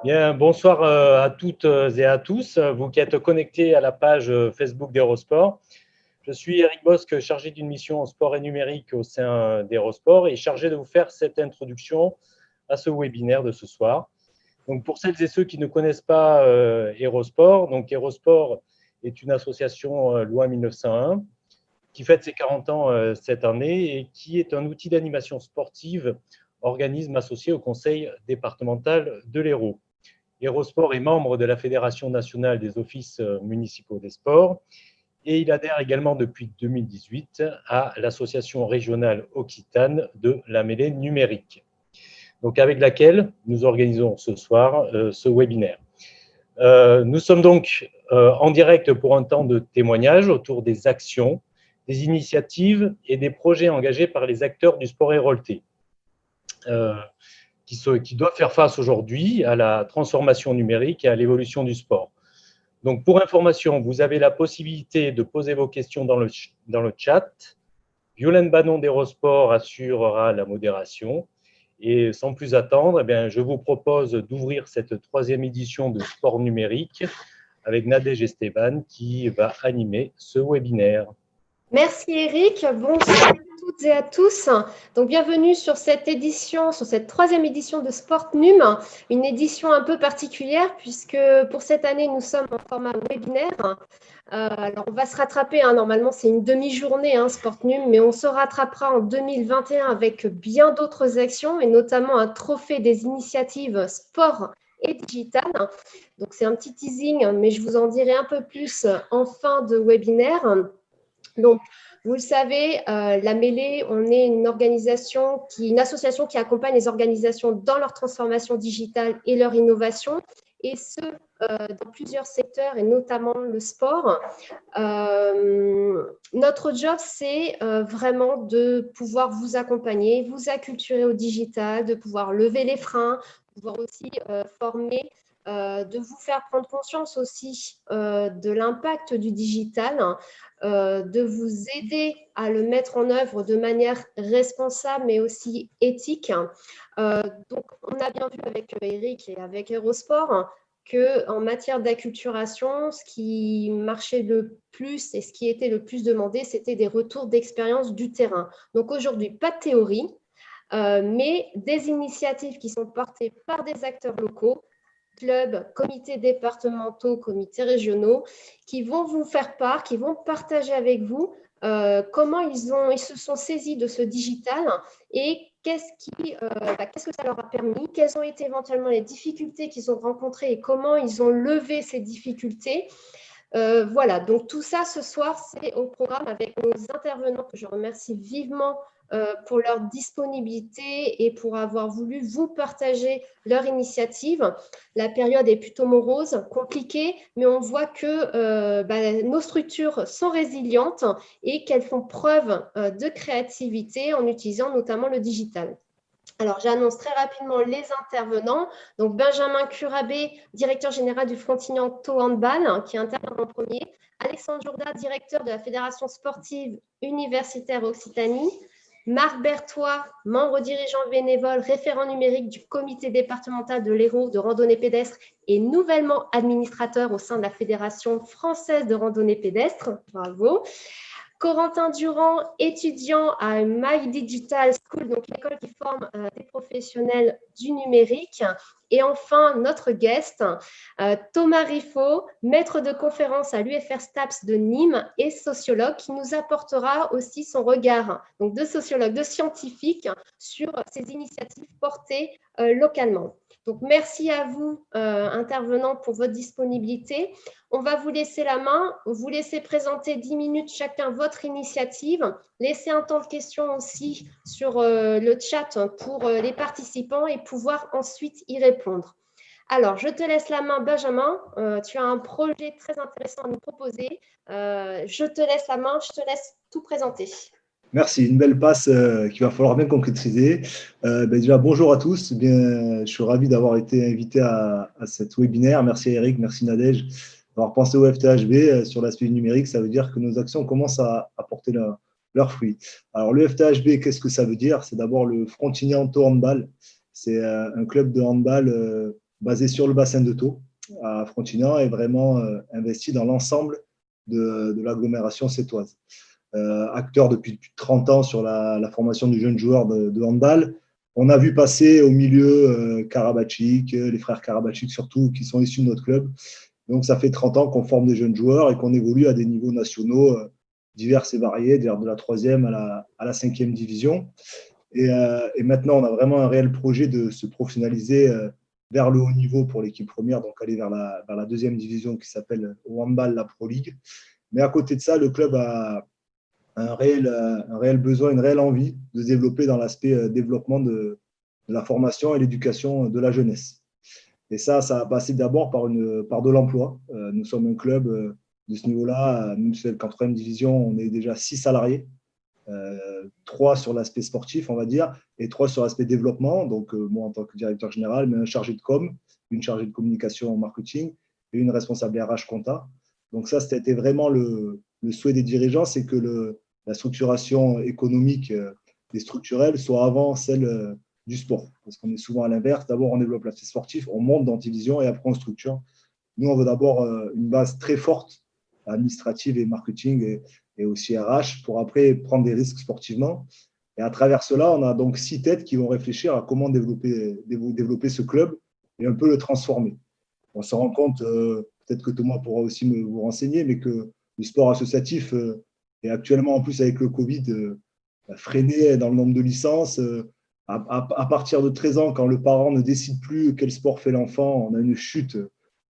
Bien, bonsoir à toutes et à tous, vous qui êtes connectés à la page Facebook d'Hérosport. Je suis Eric Bosque, chargé d'une mission en sport et numérique au sein d'Hérosport et chargé de vous faire cette introduction à ce webinaire de ce soir. Donc, pour celles et ceux qui ne connaissent pas Hérosport, donc Hérosport est une association loi 1901 qui fête ses 40 ans cette année et qui est un outil d'animation sportive, organisme associé au conseil départemental de l'Hérault. Hérosport est membre de la Fédération nationale des offices municipaux des sports et il adhère également depuis 2018 à l'association régionale occitane de la mêlée numérique, donc avec laquelle nous organisons ce soir ce webinaire. Nous sommes donc en direct pour un temps de témoignage autour des actions, des initiatives et des projets engagés par les acteurs du sport héroltais. Qui doivent faire face aujourd'hui à la transformation numérique et à l'évolution du sport. Donc, pour information, vous avez la possibilité de poser vos questions dans le chat. Violaine Bannon d'Hérosport assurera la modération. Et sans plus attendre, je vous propose d'ouvrir cette troisième édition de Sport numérique avec Nadège Esteban qui va animer ce webinaire. Merci Eric, bonsoir à toutes et à tous. Donc bienvenue sur cette édition, sur cette troisième édition de Sport Num, une édition un peu particulière puisque pour cette année nous sommes en format webinaire. Alors on va se rattraper, normalement c'est une demi-journée Sport Num, mais on se rattrapera en 2021 avec bien d'autres actions et notamment un trophée des initiatives sport et digital. Donc c'est un petit teasing, mais je vous en dirai un peu plus en fin de webinaire. Donc, vous le savez, la Mêlée, on est une association qui accompagne les organisations dans leur transformation digitale et leur innovation, et ce, dans plusieurs secteurs, et notamment le sport. Notre job, c'est vraiment de pouvoir vous accompagner, vous acculturer au digital, de pouvoir lever les freins, de pouvoir aussi former, de vous faire prendre conscience aussi de l'impact du digital, de vous aider à le mettre en œuvre de manière responsable mais aussi éthique. Donc, on a bien vu avec Eric et avec Hérosport qu'en matière d'acculturation, ce qui marchait le plus et ce qui était le plus demandé, c'était des retours d'expérience du terrain. Donc aujourd'hui, pas de théorie, mais des initiatives qui sont portées par des acteurs locaux, clubs, comités départementaux, comités régionaux, qui vont vous faire part, qui vont partager avec vous comment ils se sont saisis de ce digital et qu'est-ce que ça leur a permis, quelles ont été éventuellement les difficultés qu'ils ont rencontrées et comment ils ont levé ces difficultés. Voilà, donc tout ça ce soir, c'est au programme avec nos intervenants que je remercie vivement pour leur disponibilité et pour avoir voulu vous partager leur initiative. La période est plutôt morose, compliquée, mais on voit que nos structures sont résilientes et qu'elles font preuve de créativité en utilisant notamment le digital. Alors, j'annonce très rapidement les intervenants. Donc, Benjamin Curabé, directeur général du Frontignan-Tau Handball, qui intervient en premier. Alexandre Jourda, directeur de la Fédération sportive universitaire Occitanie. Marc Berthois, membre dirigeant bénévole, référent numérique du comité départemental de l'Hérault de randonnée pédestre et nouvellement administrateur au sein de la Fédération française de randonnée pédestre. Bravo. Corentin Durand, étudiant à My Digital School, donc l'école qui forme des professionnels du numérique. Et enfin, notre guest, Thomas Riffaut, maître de conférence à l'UFR STAPS de Nîmes et sociologue, qui nous apportera aussi son regard donc de sociologue, de scientifique, sur ces initiatives portées localement. Donc, merci à vous, intervenants, pour votre disponibilité. On va vous laisser la main, vous laisser présenter 10 minutes chacun votre initiative, laisser un temps de questions aussi sur le chat pour les participants et pouvoir ensuite y répondre. Alors, je te laisse la main, Benjamin. Tu as un projet très intéressant à nous proposer. Je te laisse la main, je te laisse tout présenter. Merci, une belle passe qu'il va falloir bien concrétiser. Déjà, bonjour à tous. Je suis ravi d'avoir été invité à cet webinaire. Merci Eric, merci Nadège d'avoir pensé au FTHB sur l'aspect numérique. Ça veut dire que nos actions commencent à porter leurs fruits. Alors, le FTHB, qu'est-ce que ça veut dire? C'est d'abord le Frontignan-Thau Handball. C'est un club de handball basé sur le bassin de Thau, à Frontignan, et vraiment investi dans l'ensemble de l'agglomération sétoise. Acteur depuis plus de 30 ans sur la formation du jeune joueur de handball. On a vu passer au milieu Karabatic, les frères Karabatic surtout, qui sont issus de notre club. Donc, ça fait 30 ans qu'on forme des jeunes joueurs et qu'on évolue à des niveaux nationaux divers et variés, de la 3e à la 5e division. Et maintenant, on a vraiment un réel projet de se professionnaliser vers le haut niveau pour l'équipe première, donc aller vers la 2e division qui s'appelle au handball la Pro League. Mais à côté de ça, le club a un réel besoin, une réelle envie de se développer dans l'aspect développement de la formation et l'éducation de la jeunesse. Et ça a passé d'abord par de l'emploi. Nous sommes un club de ce niveau-là. Nous, c'est la 4e division, on est déjà 6 salariés. 3 sur l'aspect sportif, on va dire, et 3 sur l'aspect développement. Donc, moi, en tant que directeur général, mais un chargé de com, une chargée de communication en marketing et une responsable RH compta. Donc, ça, c'était vraiment le souhait des dirigeants, c'est que la structuration économique et structurelle soit avant celle du sport. Parce qu'on est souvent à l'inverse. D'abord, on développe l'aspect sportif, on monte dans division et après, on structure. Nous, on veut d'abord une base très forte, administrative et marketing et aussi RH, pour après prendre des risques sportivement. Et à travers cela, on a donc 6 têtes qui vont réfléchir à comment développer ce club et un peu le transformer. On se rend compte, peut-être que Thomas pourra aussi vous renseigner, mais que le sport associatif est actuellement, en plus avec le Covid, freiné dans le nombre de licences. À partir de 13 ans, quand le parent ne décide plus quel sport fait l'enfant, on a une chute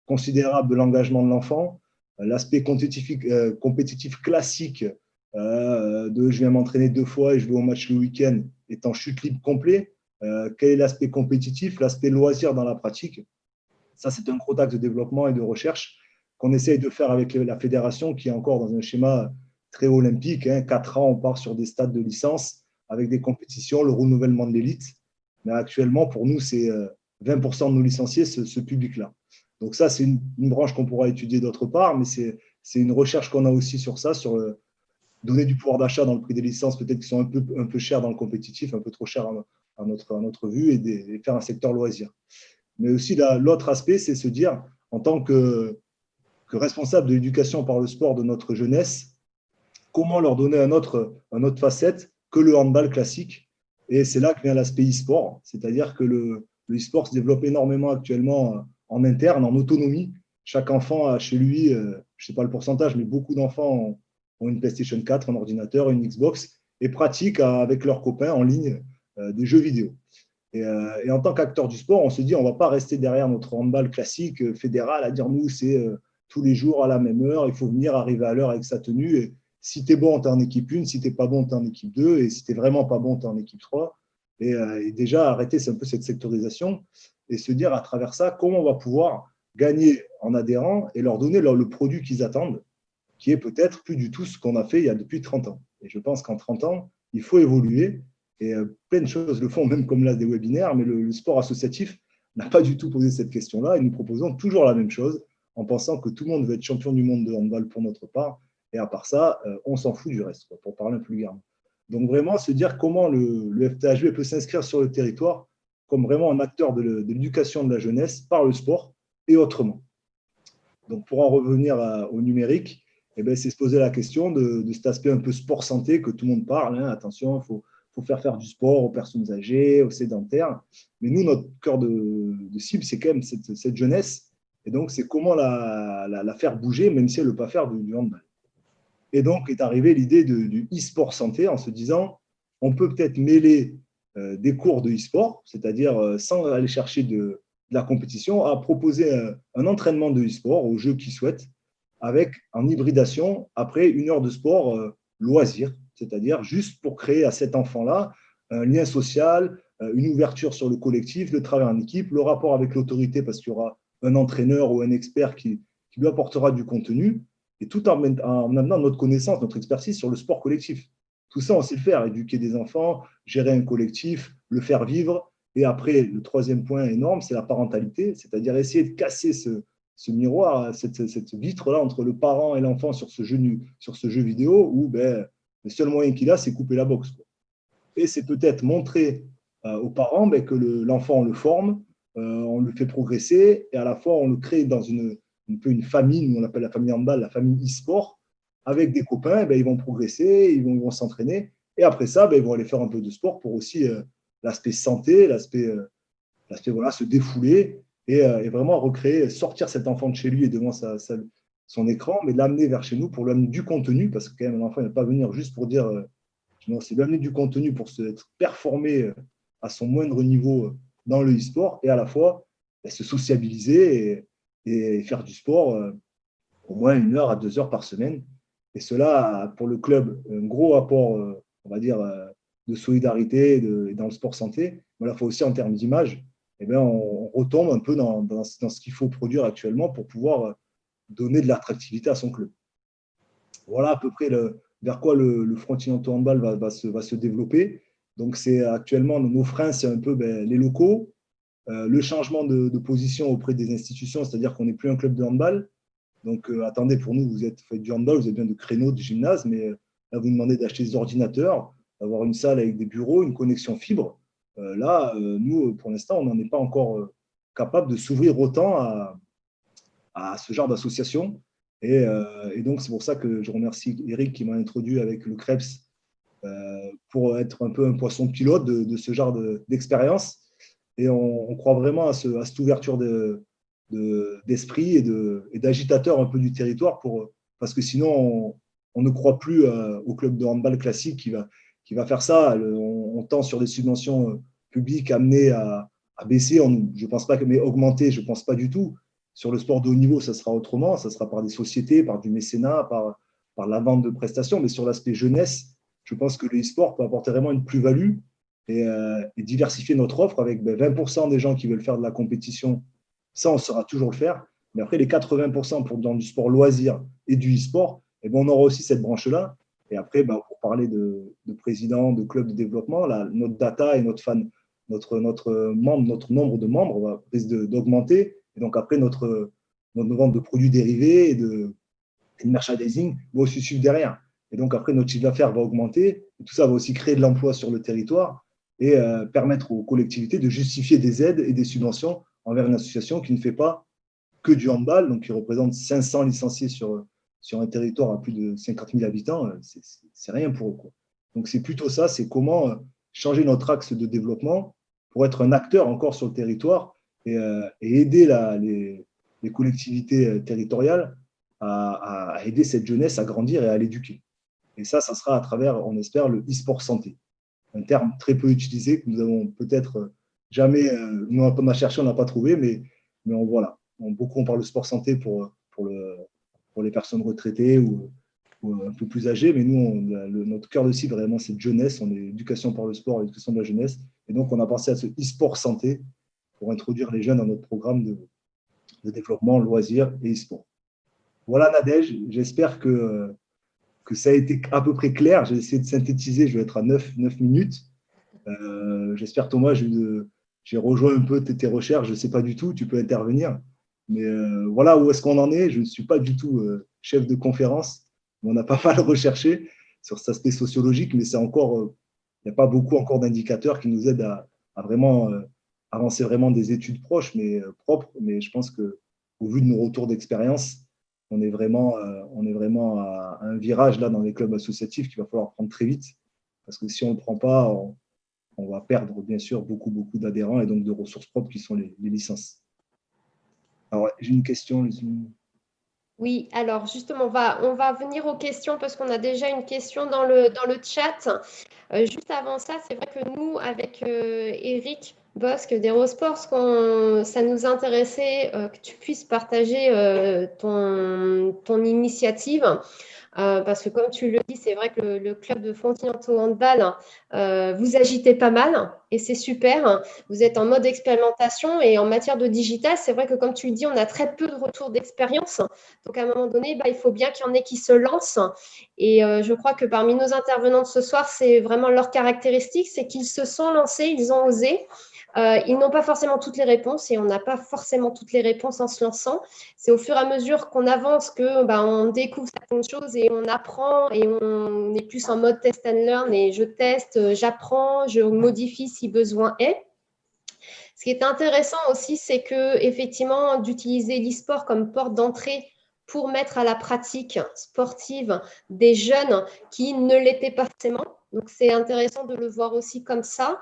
considérable de l'engagement de l'enfant. L'aspect compétitif classique de je viens m'entraîner 2 fois et je vais au match le week-end est en chute libre complet. Quel est l'aspect compétitif? L'aspect loisir dans la pratique. Ça, c'est un gros axe de développement et de recherche qu'on essaye de faire avec la fédération qui est encore dans un schéma très olympique. 4 ans, on part sur des stades de licence avec des compétitions, le renouvellement de l'élite. Mais actuellement, pour nous, c'est 20% de nos licenciés, ce public-là. Donc ça, c'est une branche qu'on pourra étudier d'autre part, mais c'est une recherche qu'on a aussi sur ça, sur donner du pouvoir d'achat dans le prix des licences, peut-être qui sont un peu chers dans le compétitif, un peu trop chers à notre vue, et faire un secteur loisir. Mais aussi, l'autre aspect, c'est se dire, en tant que responsable de l'éducation par le sport de notre jeunesse, comment leur donner une autre facette que le handball classique. Et c'est là que vient l'aspect e-sport, c'est-à-dire que le e-sport se développe énormément actuellement en interne, en autonomie. Chaque enfant a chez lui, je ne sais pas le pourcentage, mais beaucoup d'enfants ont une PlayStation 4, un ordinateur, une Xbox, et pratiquent avec leurs copains en ligne des jeux vidéo. Et en tant qu'acteur du sport, on se dit on ne va pas rester derrière notre handball classique fédéral à dire nous, c'est tous les jours à la même heure, il faut venir arriver à l'heure avec sa tenue. Et si tu es bon, tu es en équipe 1, si tu n'es pas bon, tu es en équipe 2, et si tu n'es vraiment pas bon, tu es en équipe 3. Et déjà, arrêter un peu cette sectorisation et se dire à travers ça comment on va pouvoir gagner en adhérents et leur donner le produit qu'ils attendent, qui est peut-être plus du tout ce qu'on a fait il y a depuis 30 ans. Et je pense qu'en 30 ans, il faut évoluer. Et plein de choses le font, même comme là des webinaires, mais le sport associatif n'a pas du tout posé cette question-là. Et nous proposons toujours la même chose, en pensant que tout le monde veut être champion du monde de handball pour notre part. Et à part ça, on s'en fout du reste, quoi, pour parler un peu vulgairement. Donc vraiment, se dire comment le FTHB peut s'inscrire sur le territoire comme vraiment un acteur de l'éducation de la jeunesse par le sport et autrement. Donc pour en revenir au numérique, c'est se poser la question de cet aspect un peu sport-santé que tout le monde parle. Attention, il faut faire du sport aux personnes âgées, aux sédentaires. Mais nous, notre cœur de cible, c'est quand même cette jeunesse. Et donc, c'est comment la faire bouger, même si elle ne veut pas faire du handball. Et donc, est arrivée l'idée du e-sport santé en se disant, on peut peut-être mêler des cours de e-sport, c'est-à-dire sans aller chercher de la compétition, à proposer un entraînement de e-sport aux jeux qui souhaitent, avec en hybridation, après 1 heure de sport loisir, c'est-à-dire juste pour créer à cet enfant-là un lien social, une ouverture sur le collectif, le travail en équipe, le rapport avec l'autorité, parce qu'il y aura un entraîneur ou un expert qui lui apportera du contenu, et tout en amenant notre connaissance, notre expertise sur le sport collectif. Tout ça, on sait le faire, éduquer des enfants, gérer un collectif, le faire vivre. Et après, le 3e point énorme, c'est la parentalité, c'est-à-dire essayer de casser ce miroir, cette vitre-là entre le parent et l'enfant sur ce jeu vidéo où le seul moyen qu'il a, c'est couper la boxe, quoi. Et c'est peut-être montrer aux parents que l'enfant, on le forme, on le fait progresser, et à la fois, on le crée dans un peu une famille, nous on l'appelle la famille handball, la famille e-sport, avec des copains, ils vont progresser, ils vont s'entraîner, et après ça, ils vont aller faire un peu de sport pour aussi l'aspect santé, l'aspect voilà, se défouler et vraiment recréer, sortir cet enfant de chez lui et devant son écran, mais l'amener vers chez nous pour lui amener du contenu, parce que quand même, l'enfant ne va pas venir juste pour dire non, c'est lui amener du contenu pour être performé à son moindre niveau dans le e-sport et à la fois se sociabiliser et faire du sport au moins 1 heure à 2 heures par semaine. Et cela a pour le club un gros apport, on va dire, de solidarité et dans le sport santé. Mais à la fois aussi en termes d'image, on retombe un peu dans ce qu'il faut produire actuellement pour pouvoir donner de l'attractivité à son club. Voilà à peu près vers quoi le Frontignan Handball va se développer. Donc, c'est actuellement, nos freins, c'est un peu les locaux, le changement de position auprès des institutions, c'est-à-dire qu'on n'est plus un club de handball. Donc, attendez, pour nous, vous faites du handball, vous avez bien de créneaux, de gymnase, mais là, vous demandez d'acheter des ordinateurs, d'avoir une salle avec des bureaux, une connexion fibre. Nous, pour l'instant, on n'en est pas encore capable de s'ouvrir autant à ce genre d'association. Et donc, c'est pour ça que je remercie Eric qui m'a introduit avec le Krebs pour être un peu un poisson pilote de ce genre d'expérience. Et on croit vraiment à cette ouverture d'esprit et d'agitateur un peu du territoire parce que sinon, on ne croit plus au club de handball classique qui va faire ça. On tend sur des subventions publiques amenées à baisser, je pense pas, mais augmenter, je ne pense pas du tout. Sur le sport de haut niveau, ça sera autrement, ça sera par des sociétés, par du mécénat, par la vente de prestations, mais sur l'aspect jeunesse, je pense que le e-sport peut apporter vraiment une plus-value et diversifier notre offre avec 20% des gens qui veulent faire de la compétition. Ça, on saura toujours le faire. Mais après, les 80% dans du sport loisir et du e-sport, on aura aussi cette branche-là. Et après, pour parler de président, de club de développement, notre data et notre nombre de membres risque d'augmenter. Et donc, après, notre vente de produits dérivés et de merchandising va aussi suivre derrière. Et donc, après, notre chiffre d'affaires va augmenter. Et tout ça va aussi créer de l'emploi sur le territoire et permettre aux collectivités de justifier des aides et des subventions envers une association qui ne fait pas que du handball, donc qui représente 500 licenciés sur un territoire à plus de 50 000 habitants. C'est rien pour eux, quoi. Donc, c'est plutôt ça, c'est comment changer notre axe de développement pour être un acteur encore sur le territoire et aider les collectivités territoriales à aider cette jeunesse à grandir et à l'éduquer. Et ça sera à travers, on espère, le e-sport santé. Un terme très peu utilisé que nous avons peut-être jamais, nous on a cherché, on n'a pas trouvé, mais voilà. Beaucoup on parle de sport santé pour les personnes retraitées ou un peu plus âgées, mais nous, notre cœur de cible, vraiment, c'est jeunesse. On est éducation par le sport, éducation de la jeunesse. Et donc, on a pensé à ce e-sport santé pour introduire les jeunes dans notre programme de développement, loisirs et e-sport. Voilà, Nadège, j'espère que ça a été à peu près clair. J'ai essayé de synthétiser, je vais être à 9 minutes. J'espère, Thomas, j'ai rejoint un peu tes recherches, je ne sais pas du tout, tu peux intervenir. Mais voilà où est-ce qu'on en est. Je ne suis pas du tout chef de conférence. On a pas mal recherché sur cet aspect sociologique, mais c'est encore, il n'y a pas beaucoup encore d'indicateurs qui nous aident à vraiment avancer vraiment des études proches, mais propres. Mais je pense qu'au vu de nos retours d'expérience, on est vraiment à un virage là dans les clubs associatifs qu'il va falloir prendre très vite. Parce que si on ne le prend pas, on va perdre bien sûr beaucoup d'adhérents et donc de ressources propres qui sont les licences. Alors, j'ai une question. Oui, alors justement, on va venir aux questions parce qu'on a déjà une question dans le chat. Juste avant ça, c'est vrai que nous, avec Eric Bosque d'Erosport, ça nous intéressait que tu puisses partager ton initiative. Parce que comme tu le dis, c'est vrai que le club de Frontignan Handball, vous agitez pas mal et c'est super. Vous êtes en mode expérimentation et en matière de digital, c'est vrai que comme tu le dis, on a très peu de retours d'expérience. Donc à un moment donné, il faut bien qu'il y en ait qui se lancent. Et je crois que parmi nos intervenants de ce soir, c'est vraiment leur caractéristique, c'est qu'ils se sont lancés, ils ont osé. Ils n'ont pas forcément toutes les réponses et on n'a pas forcément toutes les réponses en se lançant. C'est au fur et à mesure qu'on avance que on découvre certaines choses et on apprend et on est plus en mode test and learn et je teste, j'apprends, je modifie si besoin est. Ce qui est intéressant aussi, c'est que effectivement d'utiliser l'e-sport comme porte d'entrée pour mettre à la pratique sportive des jeunes qui ne l'étaient pas forcément. Donc, c'est intéressant de le voir aussi comme ça.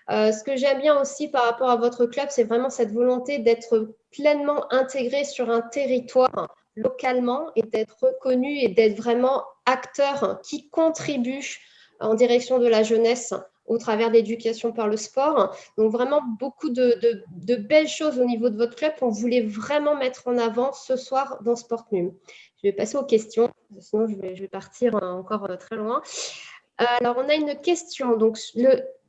Ce que j'aime bien aussi par rapport à votre club, c'est vraiment cette volonté d'être pleinement intégré sur un territoire localement et d'être reconnu et d'être vraiment acteur qui contribue en direction de la jeunesse au travers de l'éducation par le sport. Donc, vraiment beaucoup de belles choses au niveau de votre club qu'on voulait vraiment mettre en avant ce soir dans Sportnum. Je vais passer aux questions, sinon je vais partir encore très loin. Alors, on a une question. Donc,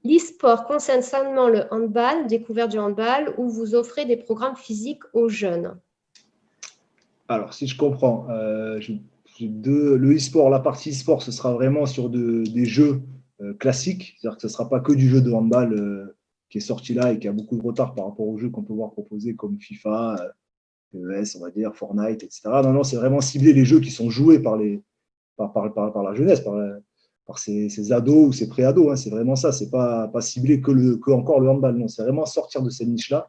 l'e-sport concerne seulement le handball, découverte du handball, où vous offrez des programmes physiques aux jeunes. Alors, si je comprends, le e-sport, la partie e-sport, ce sera vraiment sur des jeux classiques, c'est-à-dire que ce ne sera pas que du jeu de handball qui est sorti là et qui a beaucoup de retard par rapport aux jeux qu'on peut voir proposés comme FIFA, PES, on va dire, Fortnite, etc. Non, c'est vraiment cibler les jeux qui sont joués par la jeunesse, par ces ados ou ces pré-ados. Hein. C'est vraiment ça, c'est pas ciblé que encore le handball. Non, c'est vraiment sortir de cette niche-là.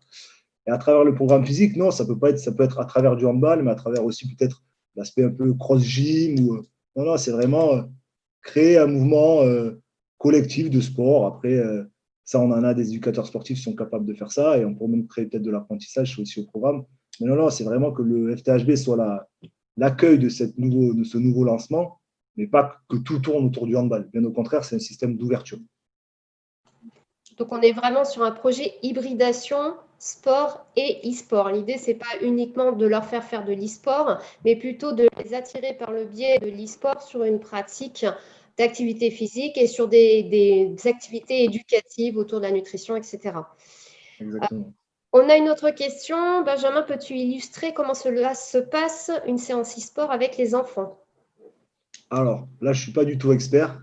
Et à travers le programme physique, non, ça peut être à travers du handball, mais à travers aussi peut-être l'aspect un peu cross-gym. Non, c'est vraiment créer un mouvement collectif de sport. Après, ça, on en a des éducateurs sportifs qui sont capables de faire ça et on peut même créer peut-être de l'apprentissage aussi au programme. Mais non, c'est vraiment que le FTHB soit l'accueil de ce nouveau lancement, mais pas que tout tourne autour du handball. Bien au contraire, c'est un système d'ouverture. Donc, on est vraiment sur un projet hybridation sport et e-sport. L'idée, ce n'est pas uniquement de leur faire de l'e-sport, mais plutôt de les attirer par le biais de l'e-sport sur une pratique d'activité physique et sur des activités éducatives autour de la nutrition, etc. Exactement. On a une autre question. Benjamin, peux-tu illustrer comment cela se passe, une séance e-sport avec les enfants? Alors, là, je ne suis pas du tout expert.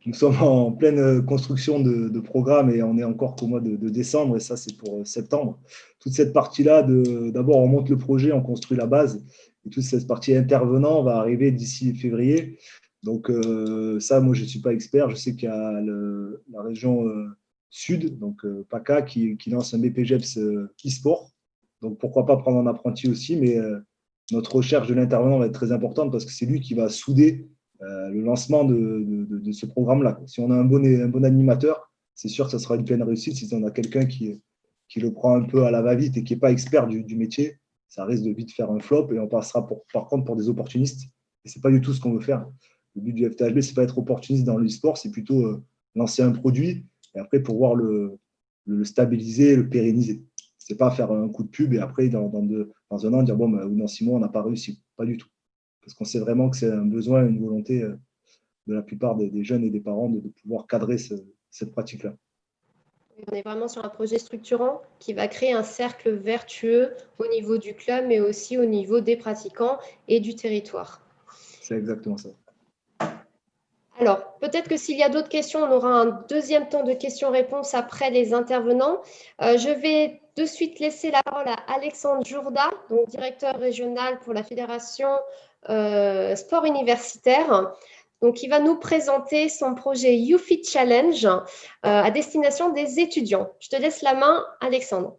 Nous sommes en pleine construction de programme et on est encore qu'au mois de décembre et ça, c'est pour septembre. Toute cette partie-là, d'abord, on monte le projet, on construit la base et toute cette partie intervenant va arriver d'ici février. Donc, ça, moi, je ne suis pas expert. Je sais qu'il y a la région sud, donc PACA, qui lance un BPGEPS e-sport. Donc, pourquoi pas prendre un apprenti aussi, mais notre recherche de l'intervenant va être très importante parce que c'est lui qui va souder le lancement de ce programme-là. Si on a un bon animateur, c'est sûr que ça sera une pleine réussite. Si on a quelqu'un qui le prend un peu à la va-vite et qui n'est pas expert du métier, ça risque de vite faire un flop et on passera par contre pour des opportunistes. Et ce n'est pas du tout ce qu'on veut faire. Le but du FTHB, ce n'est pas être opportuniste dans l'e-sport, c'est plutôt lancer un produit et après pouvoir le stabiliser, le pérenniser. Ce n'est pas faire un coup de pub et après, dans un an, dire bon, dans 6 mois, on n'a pas réussi. Pas du tout. Parce qu'on sait vraiment que c'est un besoin, une volonté de la plupart des jeunes et des parents de pouvoir cadrer cette pratique-là. On est vraiment sur un projet structurant qui va créer un cercle vertueux au niveau du club, mais aussi au niveau des pratiquants et du territoire. C'est exactement ça. Alors, peut-être que s'il y a d'autres questions, on aura un deuxième temps de questions-réponses après les intervenants. Je vais de suite laisser la parole à Alexandre Jourda, donc directeur régional pour la Fédération Sport Universitaire. Donc, il va nous présenter son projet YouFit Challenge à destination des étudiants. Je te laisse la main, Alexandre.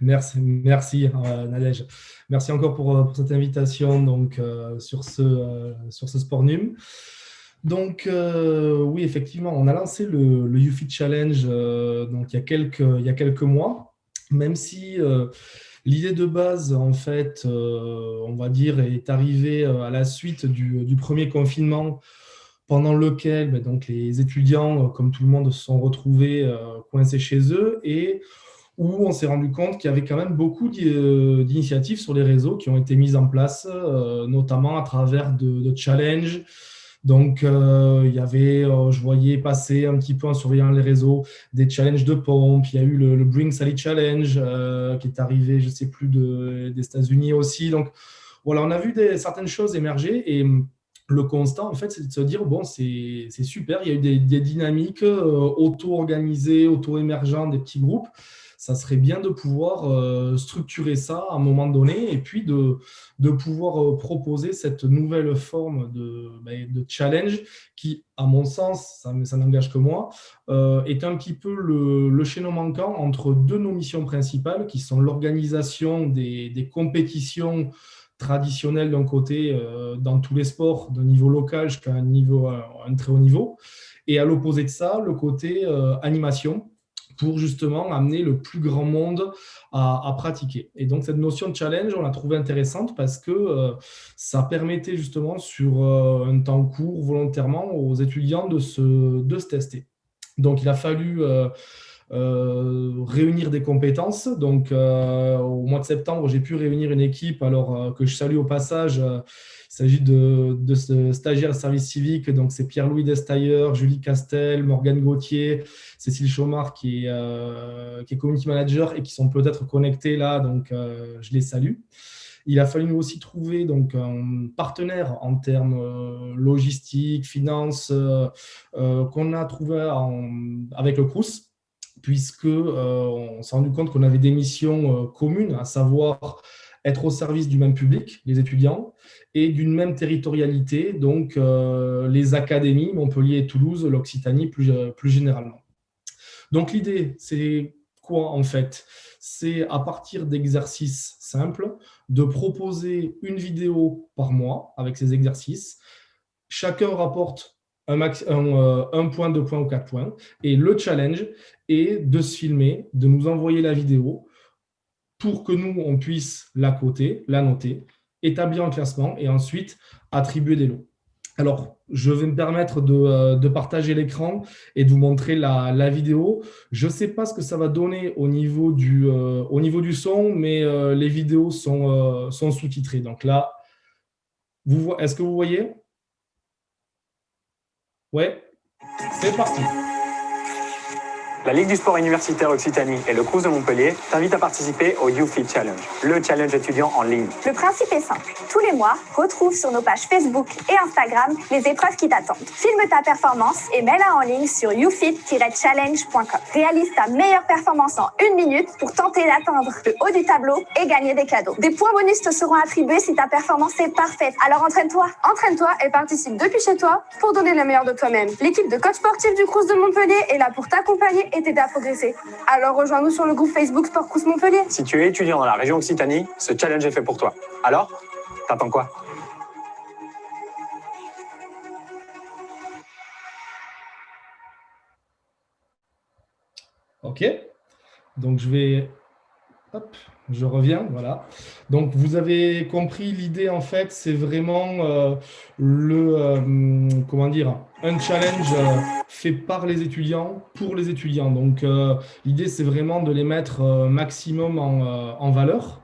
Merci Nadège. Merci encore pour cette invitation donc, sur ce Sportnum. Donc, oui, effectivement, on a lancé le YouFit Challenge donc, il y a quelques mois, même si l'idée de base, en fait, on va dire, est arrivée à la suite du premier confinement pendant lequel donc, les étudiants, comme tout le monde, se sont retrouvés coincés chez eux et où on s'est rendu compte qu'il y avait quand même beaucoup d'initiatives sur les réseaux qui ont été mises en place, notamment à travers de challenges. Donc, il y avait, je voyais passer un petit peu en surveillant les réseaux, des challenges de pompe. Il y a eu le Bring Sally Challenge qui est arrivé, je ne sais plus, des États-Unis aussi. Donc, voilà, on a vu certaines choses émerger et le constat, en fait, c'est de se dire, bon, c'est super, il y a eu des dynamiques auto-organisées, auto-émergentes, des petits groupes. Ça serait bien de pouvoir structurer ça à un moment donné et puis de pouvoir proposer cette nouvelle forme de challenge qui, à mon sens, ça n'engage que moi, est un petit peu le chaînon manquant entre deux de nos missions principales qui sont l'organisation des compétitions traditionnelles d'un côté dans tous les sports, de niveau local jusqu'à un très haut niveau, et à l'opposé de ça, le côté animation, pour justement amener le plus grand monde à pratiquer. Et donc, cette notion de challenge, on l'a trouvée intéressante parce que ça permettait justement, sur un temps court, volontairement, aux étudiants de se tester. Donc, il a fallu réunir des compétences. Donc, au mois de septembre, j'ai pu réunir une équipe, alors que je salue au passage. Il s'agit de stagiaires de service civique. Donc, c'est Pierre-Louis Destailleur, Julie Castel, Morgane Gauthier, Cécile Chaumard qui est community manager et qui sont peut-être connectés là. Donc, je les salue. Il a fallu aussi trouver donc, un partenaire en termes logistique, finance, qu'on a trouvé avec le Crous, puisque on s'est rendu compte qu'on avait des missions communes, à savoir être au service du même public, les étudiants, et d'une même territorialité, donc les académies, Montpellier et Toulouse, l'Occitanie plus généralement. Donc l'idée, c'est quoi en fait? C'est à partir d'exercices simples, de proposer une vidéo par mois avec ces exercices. Chacun rapporte un point, 2 points ou 4 points. Et le challenge est de se filmer, de nous envoyer la vidéo pour que nous, on puisse la coter, la noter, établir un classement et ensuite attribuer des lots. Alors, je vais me permettre de partager l'écran et de vous montrer la vidéo. Je ne sais pas ce que ça va donner au niveau du son, mais les vidéos sont sous-titrées. Donc là, est-ce que vous voyez? Ouais, c'est parti. La Ligue du sport universitaire Occitanie et le Crous de Montpellier t'invitent à participer au YouFit Challenge, le challenge étudiant en ligne. Le principe est simple. Tous les mois, retrouve sur nos pages Facebook et Instagram les épreuves qui t'attendent. Filme ta performance et mets-la en ligne sur youfit-challenge.com. Réalise ta meilleure performance en 1 minute pour tenter d'atteindre le haut du tableau et gagner des cadeaux. Des points bonus te seront attribués si ta performance est parfaite. Alors entraîne-toi. Entraîne-toi et participe depuis chez toi pour donner le meilleur de toi-même. L'équipe de coach sportif du Crous de Montpellier est là pour t'accompagner et t'aider à progresser. Alors rejoins-nous sur le groupe Facebook Sport Crous Montpellier. Si tu es étudiant dans la région Occitanie, ce challenge est fait pour toi. Alors, t'attends quoi? Ok, donc je reviens, voilà. Donc vous avez compris, l'idée en fait, c'est vraiment un challenge fait par les étudiants, pour les étudiants. Donc l'idée, c'est vraiment de les mettre maximum en valeur.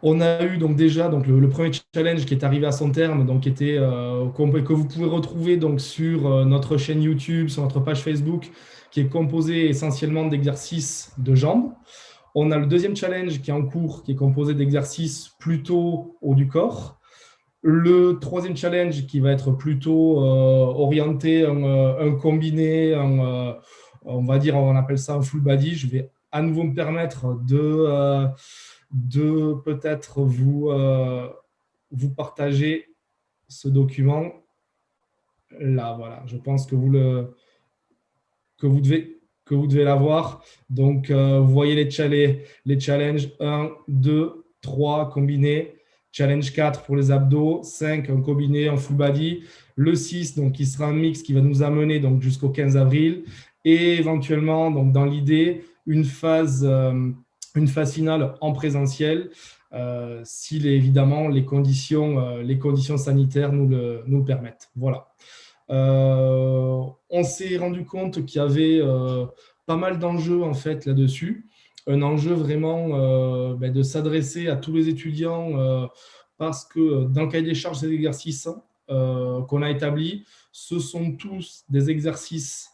On a eu donc déjà le premier challenge qui est arrivé à son terme, donc que vous pouvez retrouver donc sur notre chaîne YouTube, sur notre page Facebook, qui est composé essentiellement d'exercices de jambes. On a le deuxième challenge qui est en cours, qui est composé d'exercices plutôt haut du corps. Le troisième challenge qui va être plutôt orienté, un combiné, on va dire, on appelle ça un full body. Je vais à nouveau me permettre de peut-être vous partager ce document. Là, voilà, je pense que vous devez l'avoir. Donc, vous voyez les challenges 1, 2, 3 combinés. Challenge 4 pour les abdos, 5 un combiné en full body. Le 6, donc, qui sera un mix qui va nous amener donc, jusqu'au 15 avril. Et éventuellement, donc, dans l'idée, une phase finale en présentiel, si évidemment les conditions sanitaires nous le permettent. Voilà. On s'est rendu compte qu'il y avait pas mal d'enjeux en fait là-dessus. Un enjeu vraiment de s'adresser à tous les étudiants parce que dans le cahier des charges des exercices qu'on a établis, ce sont tous des exercices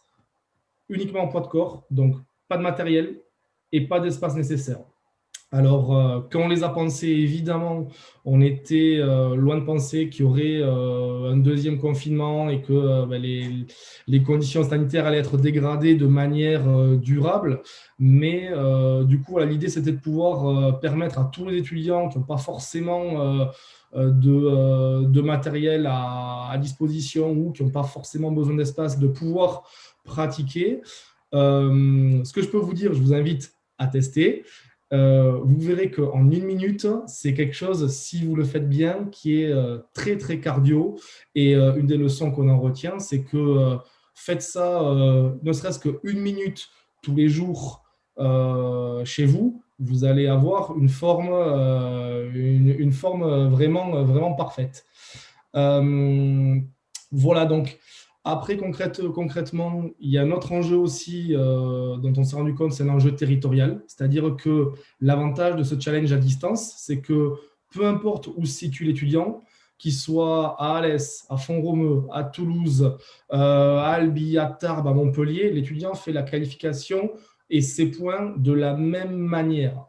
uniquement en poids de corps, donc pas de matériel et pas d'espace nécessaire. Alors, quand on les a pensés, évidemment, on était loin de penser qu'il y aurait un deuxième confinement et que les conditions sanitaires allaient être dégradées de manière durable. Mais du coup, voilà, l'idée, c'était de pouvoir permettre à tous les étudiants qui n'ont pas forcément de matériel à disposition ou qui n'ont pas forcément besoin d'espace, de pouvoir pratiquer. Ce que je peux vous dire, je vous invite à tester. Vous verrez qu'en 1 minute, c'est quelque chose, si vous le faites bien, qui est très, très cardio. Et une des leçons qu'on en retient, c'est que faites ça ne serait-ce qu'1 minute tous les jours chez vous, vous allez avoir une forme vraiment, vraiment parfaite. Voilà, donc après, concrètement, il y a un autre enjeu aussi dont on s'est rendu compte, c'est l'enjeu territorial. C'est-à-dire que l'avantage de ce challenge à distance, c'est que peu importe où se situe l'étudiant, qu'il soit à Alès, à Font-Romeu, à Toulouse, à Albi, à Tarbes, à Montpellier, l'étudiant fait la qualification et ses points de la même manière.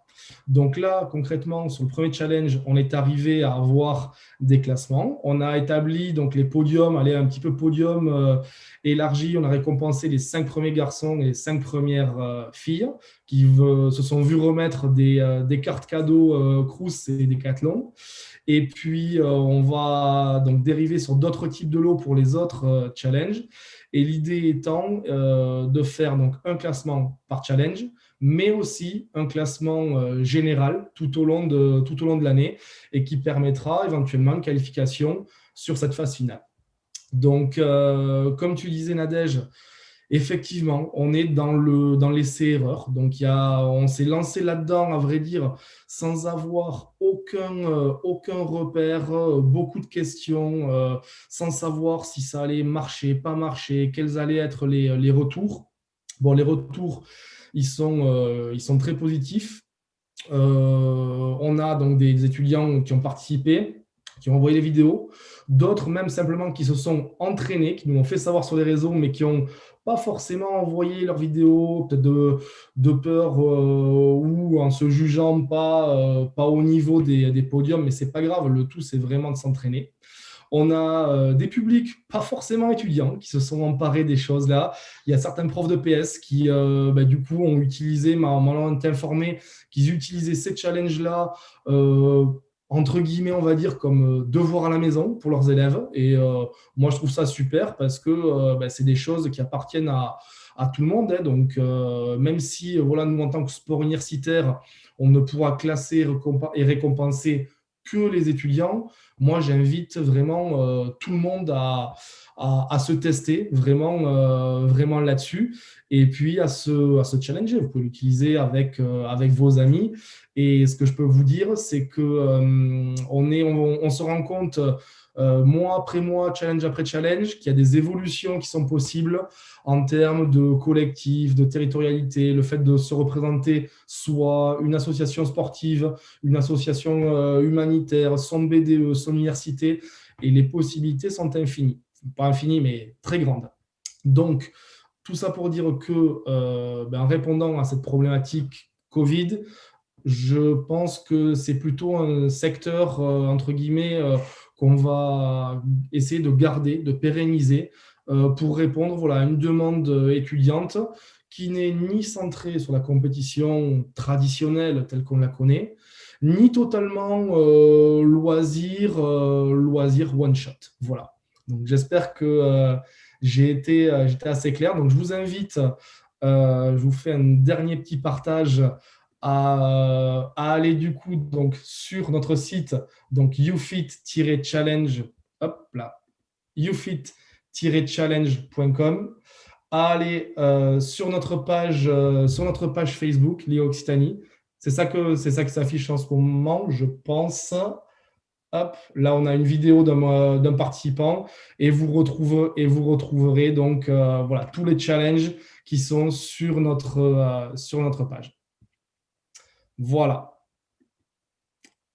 Donc là, concrètement, sur le premier challenge, on est arrivé à avoir des classements. On a établi donc les podiums, un petit peu podium élargi. On a récompensé les 5 premiers garçons et les 5 premières filles qui se sont vus remettre des cartes cadeaux Crous et Decathlon. Et puis, on va donc dériver sur d'autres types de lots pour les autres challenges. Et l'idée étant de faire donc un classement par challenge, mais aussi un classement général tout au long de l'année et qui permettra éventuellement une qualification sur cette phase finale. Donc, comme tu disais, Nadège, effectivement, on est dans l'essai-erreur. Donc, on s'est lancé là-dedans, à vrai dire, sans avoir aucun repère, beaucoup de questions, sans savoir si ça allait marcher, pas marcher, quels allaient être les retours. Bon, les retours, ils sont très positifs. On a donc des étudiants qui ont participé, qui ont envoyé les vidéos, d'autres même simplement qui se sont entraînés, qui nous ont fait savoir sur les réseaux, mais qui n'ont pas forcément envoyé leurs vidéos, peut-être de peur ou en se jugeant pas au niveau des podiums, mais ce n'est pas grave, le tout c'est vraiment de s'entraîner. On a des publics pas forcément étudiants qui se sont emparés des choses là. Il y a certains profs de PS qui, du coup, ont utilisé, m'en ont informé, qu'ils utilisaient ces challenges-là, entre guillemets, on va dire, comme devoir à la maison pour leurs élèves. Et moi, je trouve ça super parce que c'est des choses qui appartiennent à tout le monde. Hein. Donc, même si, voilà, nous, en tant que sport universitaire, on ne pourra classer et récompenser que les étudiants, moi, j'invite vraiment tout le monde à se tester vraiment là-dessus et puis à se challenger. Vous pouvez l'utiliser avec vos amis. Et ce que je peux vous dire, c'est qu'on on se rend compte mois après mois, challenge après challenge, qu'il y a des évolutions qui sont possibles en termes de collectif, de territorialité, le fait de se représenter soit une association sportive, une association humanitaire, son BDE, son université, et les possibilités sont infinies. Pas infinies, mais très grandes. Donc, tout ça pour dire que, en répondant à cette problématique Covid, je pense que c'est plutôt un secteur, entre guillemets, qu'on va essayer de garder, de pérenniser pour répondre à une demande étudiante qui n'est ni centrée sur la compétition traditionnelle telle qu'on la connaît, ni totalement loisir one-shot. Voilà. Donc, j'espère que j'étais assez clair. Donc, je vous invite, je vous fais un dernier petit partage à aller du coup donc, sur notre site, donc youfit-challenge, hop là, youfit-challenge.com, à aller sur notre page Facebook, Léo Occitanie. C'est ça qui s'affiche en ce moment, je pense. Hop, là, on a une vidéo d'un participant et vous retrouverez donc voilà, tous les challenges qui sont sur notre page. Voilà.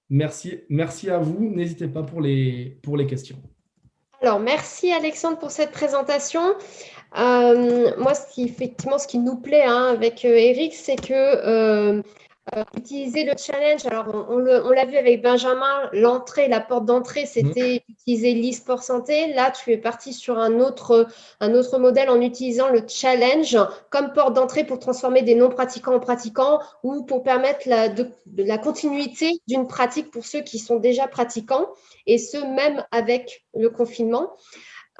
Merci à vous. N'hésitez pas pour les questions. Alors, merci Alexandre pour cette présentation. Moi, ce qui nous plaît avec Eric, c'est que utiliser le challenge. Alors, on l'a vu avec Benjamin, la porte d'entrée, c'était utiliser l'e-sport santé. Là, tu es parti sur un autre modèle en utilisant le challenge comme porte d'entrée pour transformer des non-pratiquants en pratiquants ou pour permettre la continuité d'une pratique pour ceux qui sont déjà pratiquants, et ce, même avec le confinement.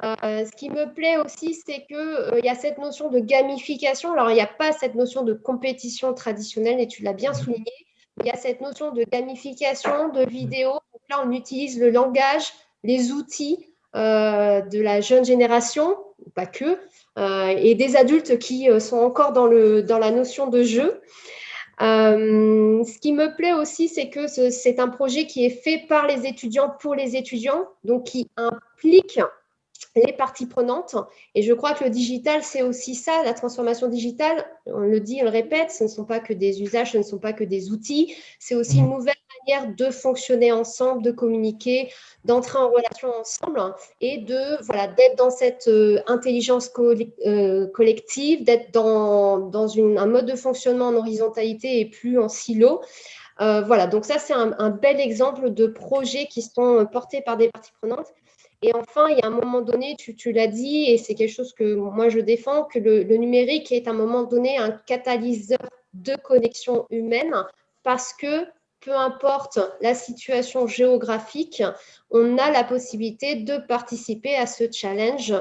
Ce qui me plaît aussi, c'est qu'il y a cette notion de gamification. Alors, il n'y a pas cette notion de compétition traditionnelle, et tu l'as bien souligné. Il y a cette notion de gamification, de vidéo. Donc là, on utilise le langage, les outils de la jeune génération, pas que, et des adultes qui sont encore dans la notion de jeu. Ce qui me plaît aussi, c'est que c'est un projet qui est fait par les étudiants pour les étudiants, donc qui implique les parties prenantes. Et je crois que le digital, c'est aussi ça, la transformation digitale. On le dit, on le répète, ce ne sont pas que des usages, ce ne sont pas que des outils. C'est aussi une nouvelle manière de fonctionner ensemble, de communiquer, d'entrer en relation ensemble et d'être dans cette intelligence collective, d'être dans un mode de fonctionnement en horizontalité et plus en silo. Donc ça, c'est un bel exemple de projets qui sont portés par des parties prenantes. Et enfin, il y a un moment donné, tu l'as dit, et c'est quelque chose que moi je défends, que le numérique est à un moment donné un catalyseur de connexion humaine, parce que peu importe la situation géographique, on a la possibilité de participer à ce challenge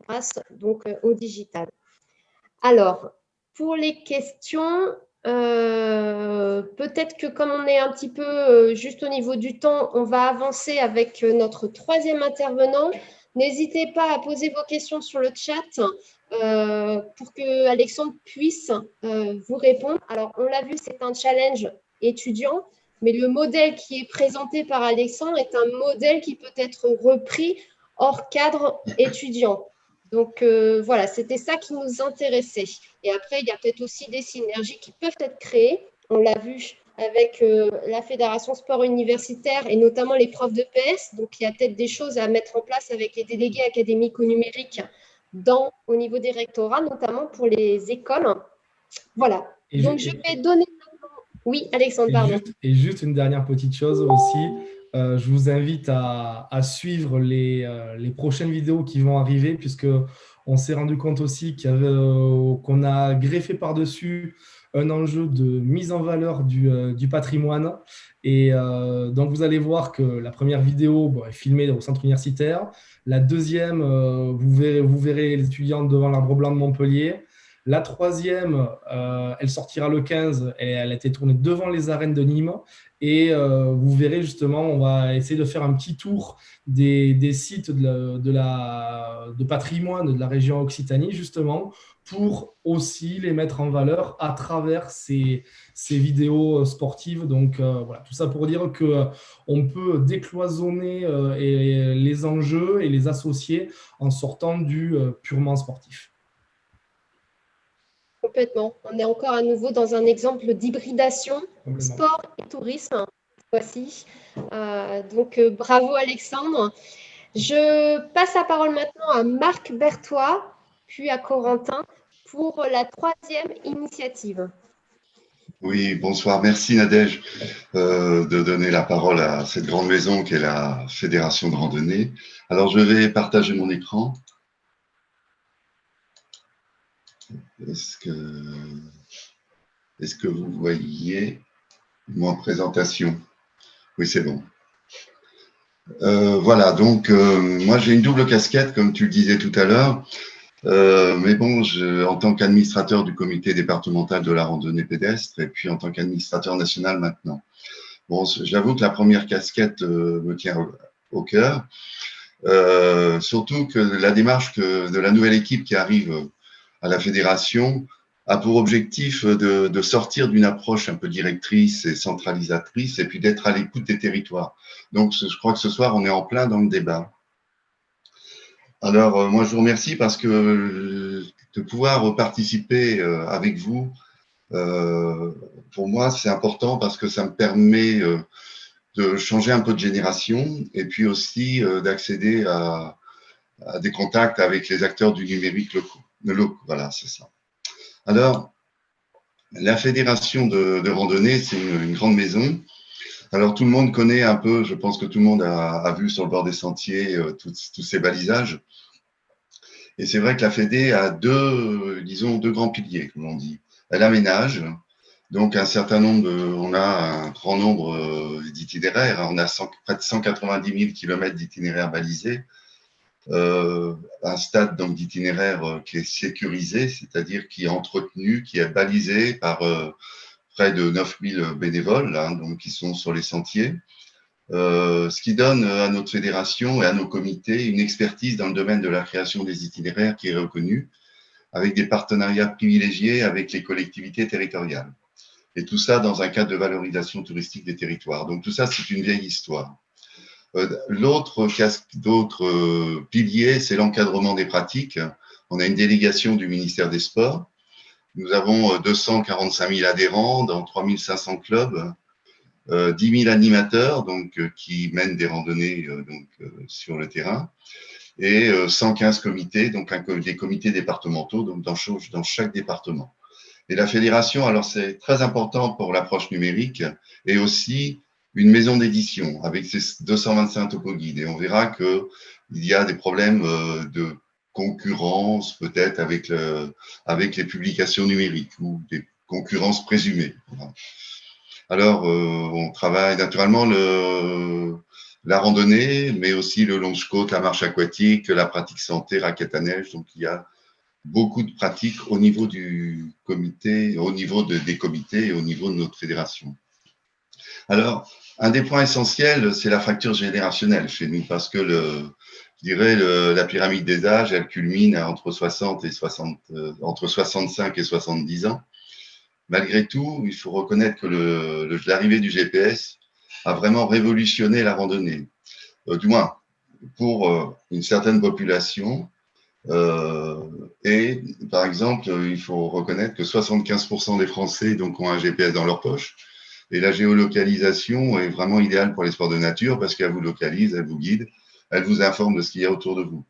grâce donc au digital. Alors, pour les questions, peut-être que comme on est un petit peu juste au niveau du temps, on va avancer avec notre troisième intervenant. N'hésitez pas à poser vos questions sur le chat pour que Alexandre puisse vous répondre. Alors, on l'a vu, c'est un challenge étudiant, mais le modèle qui est présenté par Alexandre est un modèle qui peut être repris hors cadre étudiant. Donc, c'était ça qui nous intéressait. Et après, il y a peut-être aussi des synergies qui peuvent être créées. On l'a vu avec la Fédération Sport Universitaire et notamment les profs de PS. Donc, il y a peut-être des choses à mettre en place avec les délégués académiques au numérique au niveau des rectorats, notamment pour les écoles. Voilà. Donc, je vais donner… Oui, Alexandre, pardon. Et juste une dernière petite chose aussi. Je vous invite à suivre les prochaines vidéos qui vont arriver, puisqu'on s'est rendu compte aussi qu'on a greffé par-dessus un enjeu de mise en valeur du patrimoine. Et donc, vous allez voir que la première vidéo est filmée au centre universitaire. La deuxième, vous verrez les étudiants devant l'Arbre Blanc de Montpellier. La troisième, elle sortira le 15 et elle a été tournée devant les arènes de Nîmes. Et vous verrez justement, on va essayer de faire un petit tour des sites de patrimoine de la région Occitanie, justement, pour aussi les mettre en valeur à travers ces vidéos sportives. Donc voilà, tout ça pour dire qu'on peut décloisonner les enjeux et les associer en sortant du purement sportif. Complètement. On est encore à nouveau dans un exemple d'hybridation sport et tourisme, voici. Donc, bravo Alexandre. Je passe la parole maintenant à Marc Berthois, puis à Corentin pour la troisième initiative. Oui, bonsoir. Merci Nadège de donner la parole à cette grande maison qu'est la Fédération de randonnée. Alors, je vais partager mon écran. Est-ce que vous voyez mon présentation? Oui, c'est bon. Voilà, donc moi j'ai une double casquette, comme tu le disais tout à l'heure. Mais bon, en tant qu'administrateur du comité départemental de la randonnée pédestre et puis en tant qu'administrateur national maintenant. Bon, j'avoue que la première casquette me tient au cœur. Surtout que la démarche de la nouvelle équipe qui arrive à la fédération a pour objectif de sortir d'une approche un peu directrice et centralisatrice et puis d'être à l'écoute des territoires. Donc, je crois que ce soir, on est en plein dans le débat. Alors, moi, je vous remercie parce que de pouvoir participer avec vous, pour moi, c'est important parce que ça me permet de changer un peu de génération et puis aussi d'accéder à des contacts avec les acteurs du numérique locaux. Voilà, c'est ça. Alors, La fédération de randonnée, c'est une grande maison. Alors, tout le monde connaît un peu, je pense que tout le monde a vu sur le bord des sentiers tous ces balisages. Et c'est vrai que la Fédé a deux grands piliers, comme on dit. Elle aménage, donc on a un grand nombre d'itinéraires. On a près de 190 000 km d'itinéraires balisés. Un stade donc d'itinéraire qui est sécurisé, c'est-à-dire qui est entretenu, qui est balisé par près de 9000 bénévoles donc, qui sont sur les sentiers. Ce qui donne à notre fédération et à nos comités une expertise dans le domaine de la création des itinéraires qui est reconnue, avec des partenariats privilégiés avec les collectivités territoriales. Et tout ça dans un cadre de valorisation touristique des territoires. Donc tout ça, c'est une vieille histoire. L'autre pilier, c'est l'encadrement des pratiques. On a une délégation du ministère des Sports. Nous avons 245 000 adhérents dans 3500 clubs, 10 000 animateurs donc, qui mènent des randonnées sur le terrain et 115 comités, donc des comités départementaux donc dans chaque département. Et la fédération, alors c'est très important pour l'approche numérique et aussi une maison d'édition avec ses 225 topoguides. Et on verra qu'il y a des problèmes de concurrence peut-être avec les publications numériques ou des concurrences présumées. Voilà. Alors, on travaille naturellement la randonnée, mais aussi le longe-côte, la marche aquatique, la pratique santé, raquette à neige. Donc, il y a beaucoup de pratiques au niveau du comité, au niveau des comités et au niveau de notre fédération. Alors, un des points essentiels, c'est la fracture générationnelle chez nous, parce que la pyramide des âges, elle culmine entre 65 et 70 ans. Malgré tout, il faut reconnaître que l'arrivée du GPS a vraiment révolutionné la randonnée, du moins pour une certaine population. Et par exemple, il faut reconnaître que 75% des Français donc, ont un GPS dans leur poche. Et la géolocalisation est vraiment idéale pour les sports de nature parce qu'elle vous localise, elle vous guide, elle vous informe de ce qu'il y a autour de vous.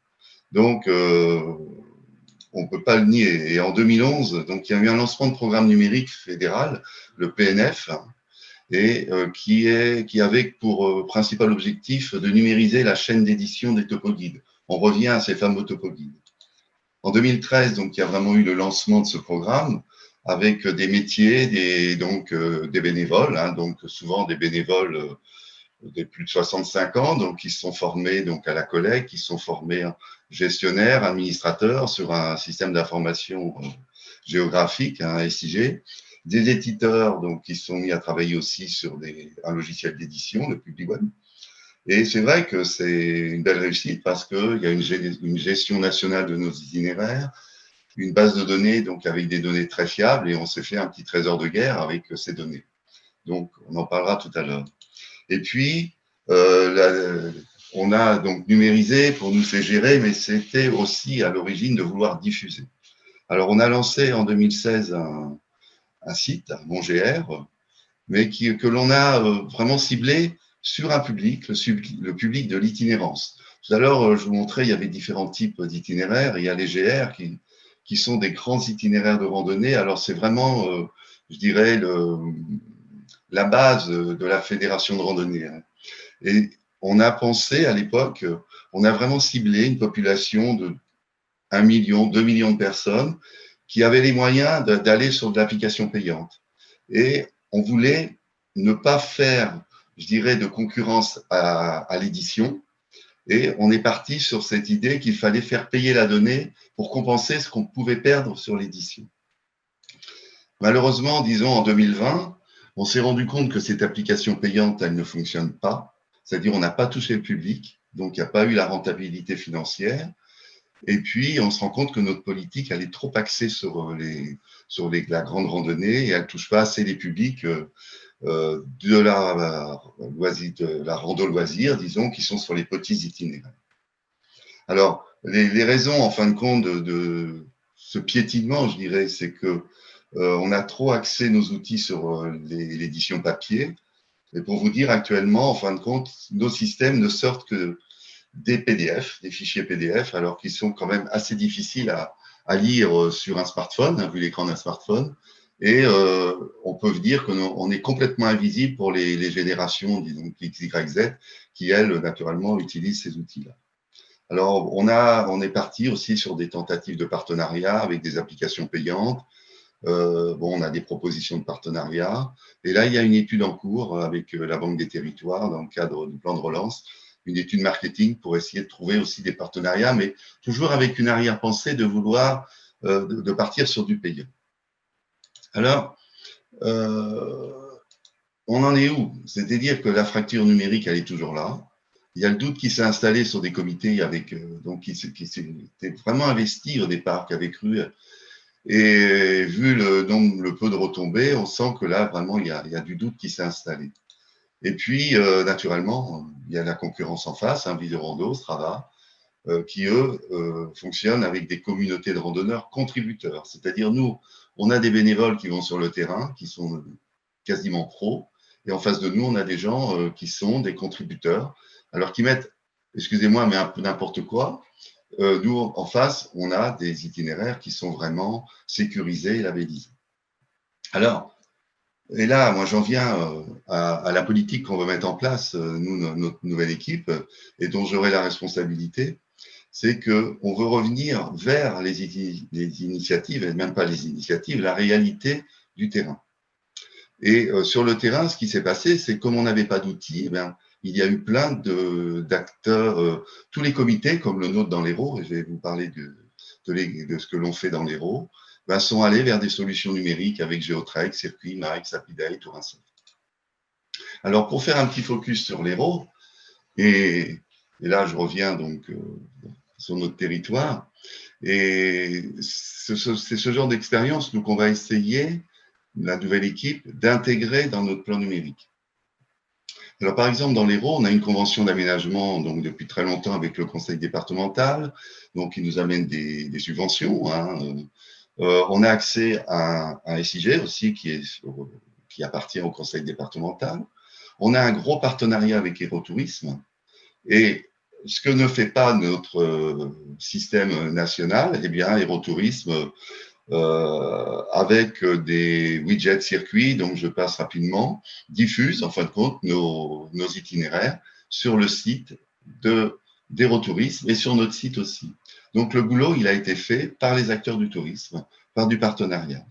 Donc, on ne peut pas le nier. Et en 2011, donc, il y a eu un lancement de programme numérique fédéral, le PNF, et qui avait pour principal objectif de numériser la chaîne d'édition des topoguides. On revient à ces fameux topoguides. En 2013, donc, il y a vraiment eu le lancement de ce programme avec des métiers, des bénévoles, donc souvent des bénévoles de plus de 65 ans, donc qui sont formés donc à la collecte, qui sont formés gestionnaires, administrateurs sur un système d'information géographique, un SIG, des éditeurs donc qui sont mis à travailler aussi sur un logiciel d'édition, le PubliWeb. Et c'est vrai que c'est une belle réussite parce qu'il y a une gestion nationale de nos itinéraires, une base de données donc avec des données très fiables et on s'est fait un petit trésor de guerre avec ces données. Donc, on en parlera tout à l'heure. Et puis, on a donc numérisé, pour nous c'est géré, mais c'était aussi à l'origine de vouloir diffuser. Alors, on a lancé en 2016 un site, MonGR, mais que l'on a vraiment ciblé sur un public, le public de l'itinérance. Tout à l'heure, je vous montrais, il y avait différents types d'itinéraires. Il y a les GR qui sont des grands itinéraires de randonnée. Alors, c'est vraiment, je dirais, la base de la fédération de randonnée. Et on a pensé à l'époque, on a vraiment ciblé une population de 1 million, 2 millions de personnes qui avaient les moyens d'aller sur de l'application payante. Et on voulait ne pas faire, je dirais, de concurrence à l'édition. Et on est parti sur cette idée qu'il fallait faire payer la donnée pour compenser ce qu'on pouvait perdre sur l'édition. Malheureusement, disons en 2020, on s'est rendu compte que cette application payante, elle ne fonctionne pas. C'est-à-dire, on n'a pas touché le public, donc il n'y a pas eu la rentabilité financière. Et puis, on se rend compte que notre politique, elle est trop axée sur la grande randonnée et elle ne touche pas assez les publics de la rando loisir, disons, qui sont sur les petits itinéraires. Alors, les raisons, en fin de compte, de ce piétinement, je dirais, c'est que on a trop axé nos outils sur l'édition papier. Et pour vous dire, actuellement, en fin de compte, nos systèmes ne sortent que des PDF, des fichiers PDF, alors qu'ils sont quand même assez difficiles à lire sur un smartphone, vu l'écran d'un smartphone. Et on peut dire qu'on est complètement invisible pour les générations, disons, X, Y, Z, qui, elles, naturellement, utilisent ces outils-là. Alors, on est parti aussi sur des tentatives de partenariat avec des applications payantes. On a des propositions de partenariat. Et là, il y a une étude en cours avec la Banque des Territoires dans le cadre du plan de relance, une étude marketing pour essayer de trouver aussi des partenariats, mais toujours avec une arrière-pensée de vouloir de partir sur du payant. Alors, on en est où? C'est-à-dire que la fracture numérique, elle est toujours là. Il y a le doute qui s'est installé sur des comités avec, donc qui s'était vraiment investi au départ, qui avait cru. Et vu le peu de retombées, on sent que là, vraiment, il y a du doute qui s'est installé. Et puis, naturellement, il y a la concurrence en face, Visorando, Strava, qui, eux, fonctionnent avec des communautés de randonneurs contributeurs. C'est-à-dire, nous, on a des bénévoles qui vont sur le terrain, qui sont quasiment pros, et en face de nous, on a des gens qui sont des contributeurs, alors qui mettent, excusez-moi, mais un peu n'importe quoi. Nous, en face, on a des itinéraires qui sont vraiment sécurisés et labellisés. Alors, et là, moi, j'en viens à la politique qu'on veut mettre en place, nous, notre nouvelle équipe, et dont j'aurai la responsabilité, c'est qu'on veut revenir vers les initiatives, et même pas les initiatives, la réalité du terrain. Et sur le terrain, ce qui s'est passé, c'est comme on n'avait pas d'outils, eh bien, il y a eu plein d'acteurs, tous les comités, comme le nôtre dans l'Hérault, et je vais vous parler de ce que l'on fait dans l'Hérault, ben, sont allés vers des solutions numériques avec Geotrek, Circuit, Marex, Happyday, Tourinsac. Alors, pour faire un petit focus sur l'Hérault, et là, je reviens donc sur notre territoire, et c'est ce genre d'expérience qu'on va essayer, la nouvelle équipe, d'intégrer dans notre plan numérique. Alors, par exemple, dans l'Hérault, on a une convention d'aménagement donc depuis très longtemps avec le conseil départemental, donc qui nous amène des subventions. On a accès à un SIG aussi qui appartient au conseil départemental. On a un gros partenariat avec Hérotourisme. Et ce que ne fait pas notre système national, eh bien, Hérotourisme, avec des widgets circuits, donc je passe rapidement, diffuse en fin de compte nos itinéraires sur le site d'Hérotourisme et sur notre site aussi. Donc le boulot, il a été fait par les acteurs du tourisme, par du partenariat.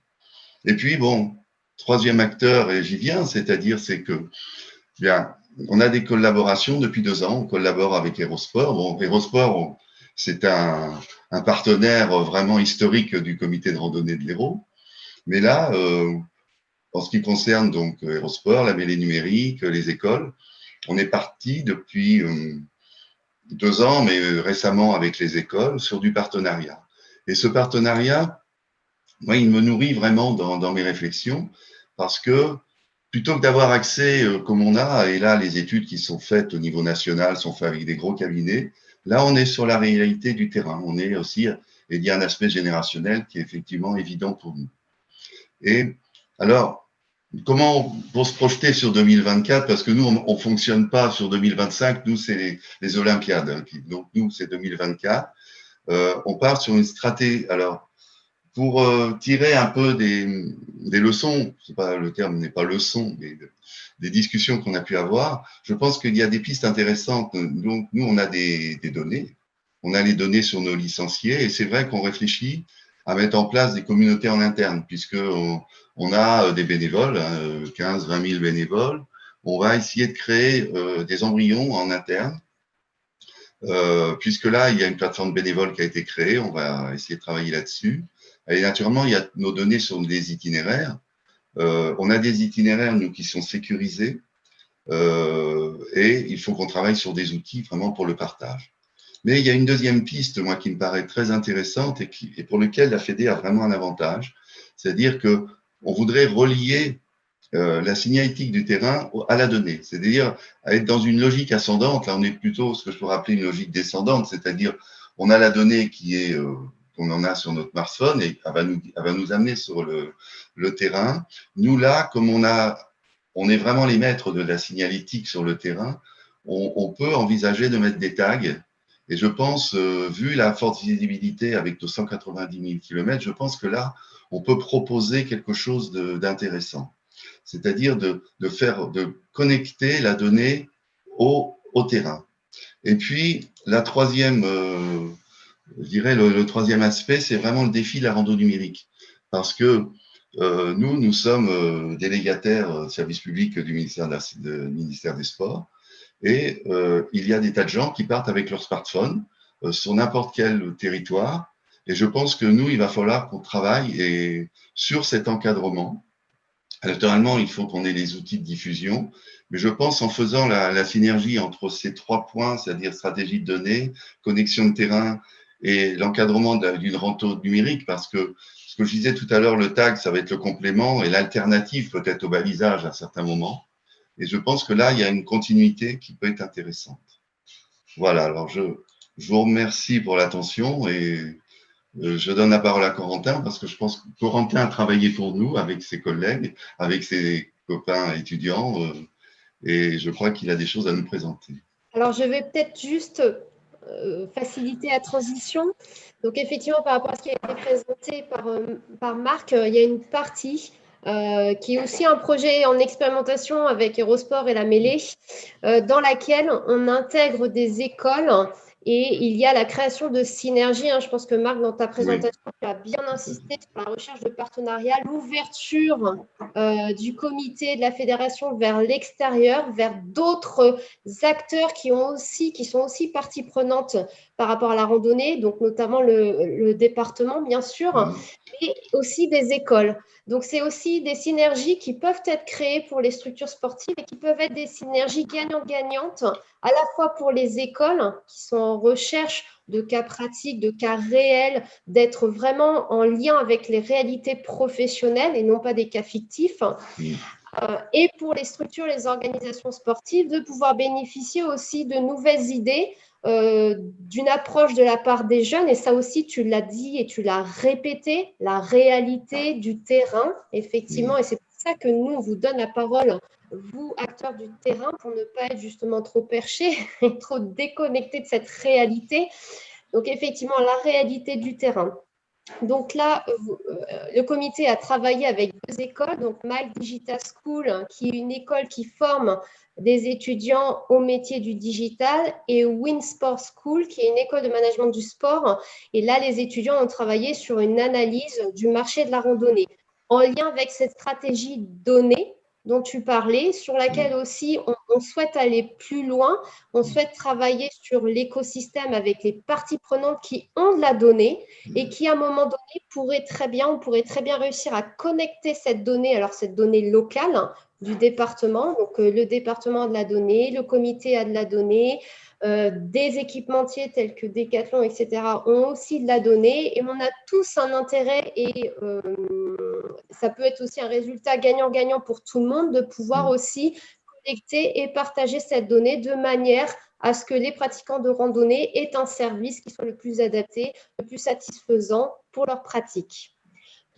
Et puis bon, troisième acteur, et j'y viens, c'est-à-dire c'est que bien, on a des collaborations depuis 2 ans, on collabore avec Hérosport. Bon, Hérosport, c'est un partenaire vraiment historique du comité de randonnée de l'Hérault. Mais là, en ce qui concerne donc Hérosport, la mêlée numérique, les écoles, on est parti depuis 2 ans, mais récemment avec les écoles, sur du partenariat. Et ce partenariat, moi, il me nourrit vraiment dans mes réflexions, parce que plutôt que d'avoir accès comme on a, et là, les études qui sont faites au niveau national sont faites avec des gros cabinets, là, on est sur la réalité du terrain. On est aussi, et il y a un aspect générationnel qui est effectivement évident pour nous. Et alors, comment pour se projeter sur 2024, parce que nous, on ne fonctionne pas sur 2025, nous, c'est les Olympiades. Donc, nous, c'est 2024. On part sur une stratégie. Alors, pour tirer un peu des leçons, le terme n'est pas leçon, mais des discussions qu'on a pu avoir, je pense qu'il y a des pistes intéressantes. Donc, nous, on a des données. On a les données sur nos licenciés et c'est vrai qu'on réfléchit à mettre en place des communautés en interne, puisqu'on a des bénévoles, 15, 20 000 bénévoles. On va essayer de créer des embryons en interne, puisque là, il y a une plateforme bénévole qui a été créée. On va essayer de travailler là-dessus. Et naturellement, il y a nos données sur des itinéraires. On a des itinéraires, nous, qui sont sécurisés et il faut qu'on travaille sur des outils vraiment pour le partage. Mais il y a une deuxième piste, moi, qui me paraît très intéressante et pour laquelle la Fédé a vraiment un avantage, c'est-à-dire qu'on voudrait relier la signalétique du terrain à la donnée, c'est-à-dire à être dans une logique ascendante. Là, on est plutôt ce que je peux rappeler une logique descendante, c'est-à-dire on a la donnée qui est qu'on en a sur notre smartphone et elle va nous amener sur le terrain. Nous, là, comme on est vraiment les maîtres de la signalétique sur le terrain, on peut envisager de mettre des tags Et je pense, vu la forte visibilité avec nos 190 000 km, je pense que là, on peut proposer quelque chose d'intéressant. C'est-à-dire de connecter la donnée au terrain. Et puis, la troisième, je dirais le troisième aspect, c'est vraiment le défi de la rando numérique. Parce que nous sommes délégataires service public du ministère des Sports. Et il y a des tas de gens qui partent avec leur smartphone sur n'importe quel territoire. Et je pense que nous, il va falloir qu'on travaille sur cet encadrement. Naturellement, il faut qu'on ait les outils de diffusion, mais je pense en faisant la synergie entre ces 3 points, c'est-à-dire stratégie de données, connexion de terrain et l'encadrement d'une rando numérique, parce que ce que je disais tout à l'heure, le tag, ça va être le complément et l'alternative peut-être au balisage à certains moments. Et je pense que là, il y a une continuité qui peut être intéressante. Voilà, alors je vous remercie pour l'attention et je donne la parole à Corentin parce que je pense que Corentin a travaillé pour nous avec ses collègues, avec ses copains étudiants et je crois qu'il a des choses à nous présenter. Alors, je vais peut-être juste faciliter la transition. Donc, effectivement, par rapport à ce qui a été présenté par Marc, il y a une partie qui est aussi un projet en expérimentation avec Eurosport et la Mêlée, dans laquelle on intègre des écoles et il y a la création de synergies. Je pense que Marc, dans ta présentation, tu as bien insisté sur la recherche de partenariat, l'ouverture du comité de la fédération vers l'extérieur, vers d'autres acteurs qui sont aussi partie prenante par rapport à la randonnée, donc notamment le département, bien sûr, et aussi des écoles. Donc, c'est aussi des synergies qui peuvent être créées pour les structures sportives et qui peuvent être des synergies gagnant-gagnantes, à la fois pour les écoles qui sont en recherche de cas pratiques, de cas réels, d'être vraiment en lien avec les réalités professionnelles et non pas des cas fictifs. Et pour les structures, les organisations sportives, de pouvoir bénéficier aussi de nouvelles idées, d'une approche de la part des jeunes, et ça aussi tu l'as dit et tu l'as répété, la réalité du terrain, effectivement, et c'est pour ça que nous, on vous donne la parole, vous, acteurs du terrain, pour ne pas être justement trop perchés et trop déconnectés de cette réalité. Donc, effectivement, la réalité du terrain. Donc là, le comité a travaillé avec 2 écoles, donc Mile Digital School, qui est une école qui forme des étudiants au métier du digital, et Win Sport School, qui est une école de management du sport. Et là, les étudiants ont travaillé sur une analyse du marché de la randonnée, en lien avec cette stratégie donnée dont tu parlais, sur laquelle aussi on souhaite aller plus loin, on souhaite travailler sur l'écosystème avec les parties prenantes qui ont de la donnée et qui, à un moment donné, on pourrait très bien réussir à connecter cette donnée, alors cette donnée locale du département, donc le département a de la donnée, le comité a de la donnée, des équipementiers tels que Decathlon, etc., ont aussi de la donnée, et on a tous un intérêt, et ça peut être aussi un résultat gagnant-gagnant pour tout le monde, de pouvoir aussi connecter et partager cette donnée de manière à ce que les pratiquants de randonnée aient un service qui soit le plus adapté, le plus satisfaisant pour leur pratique.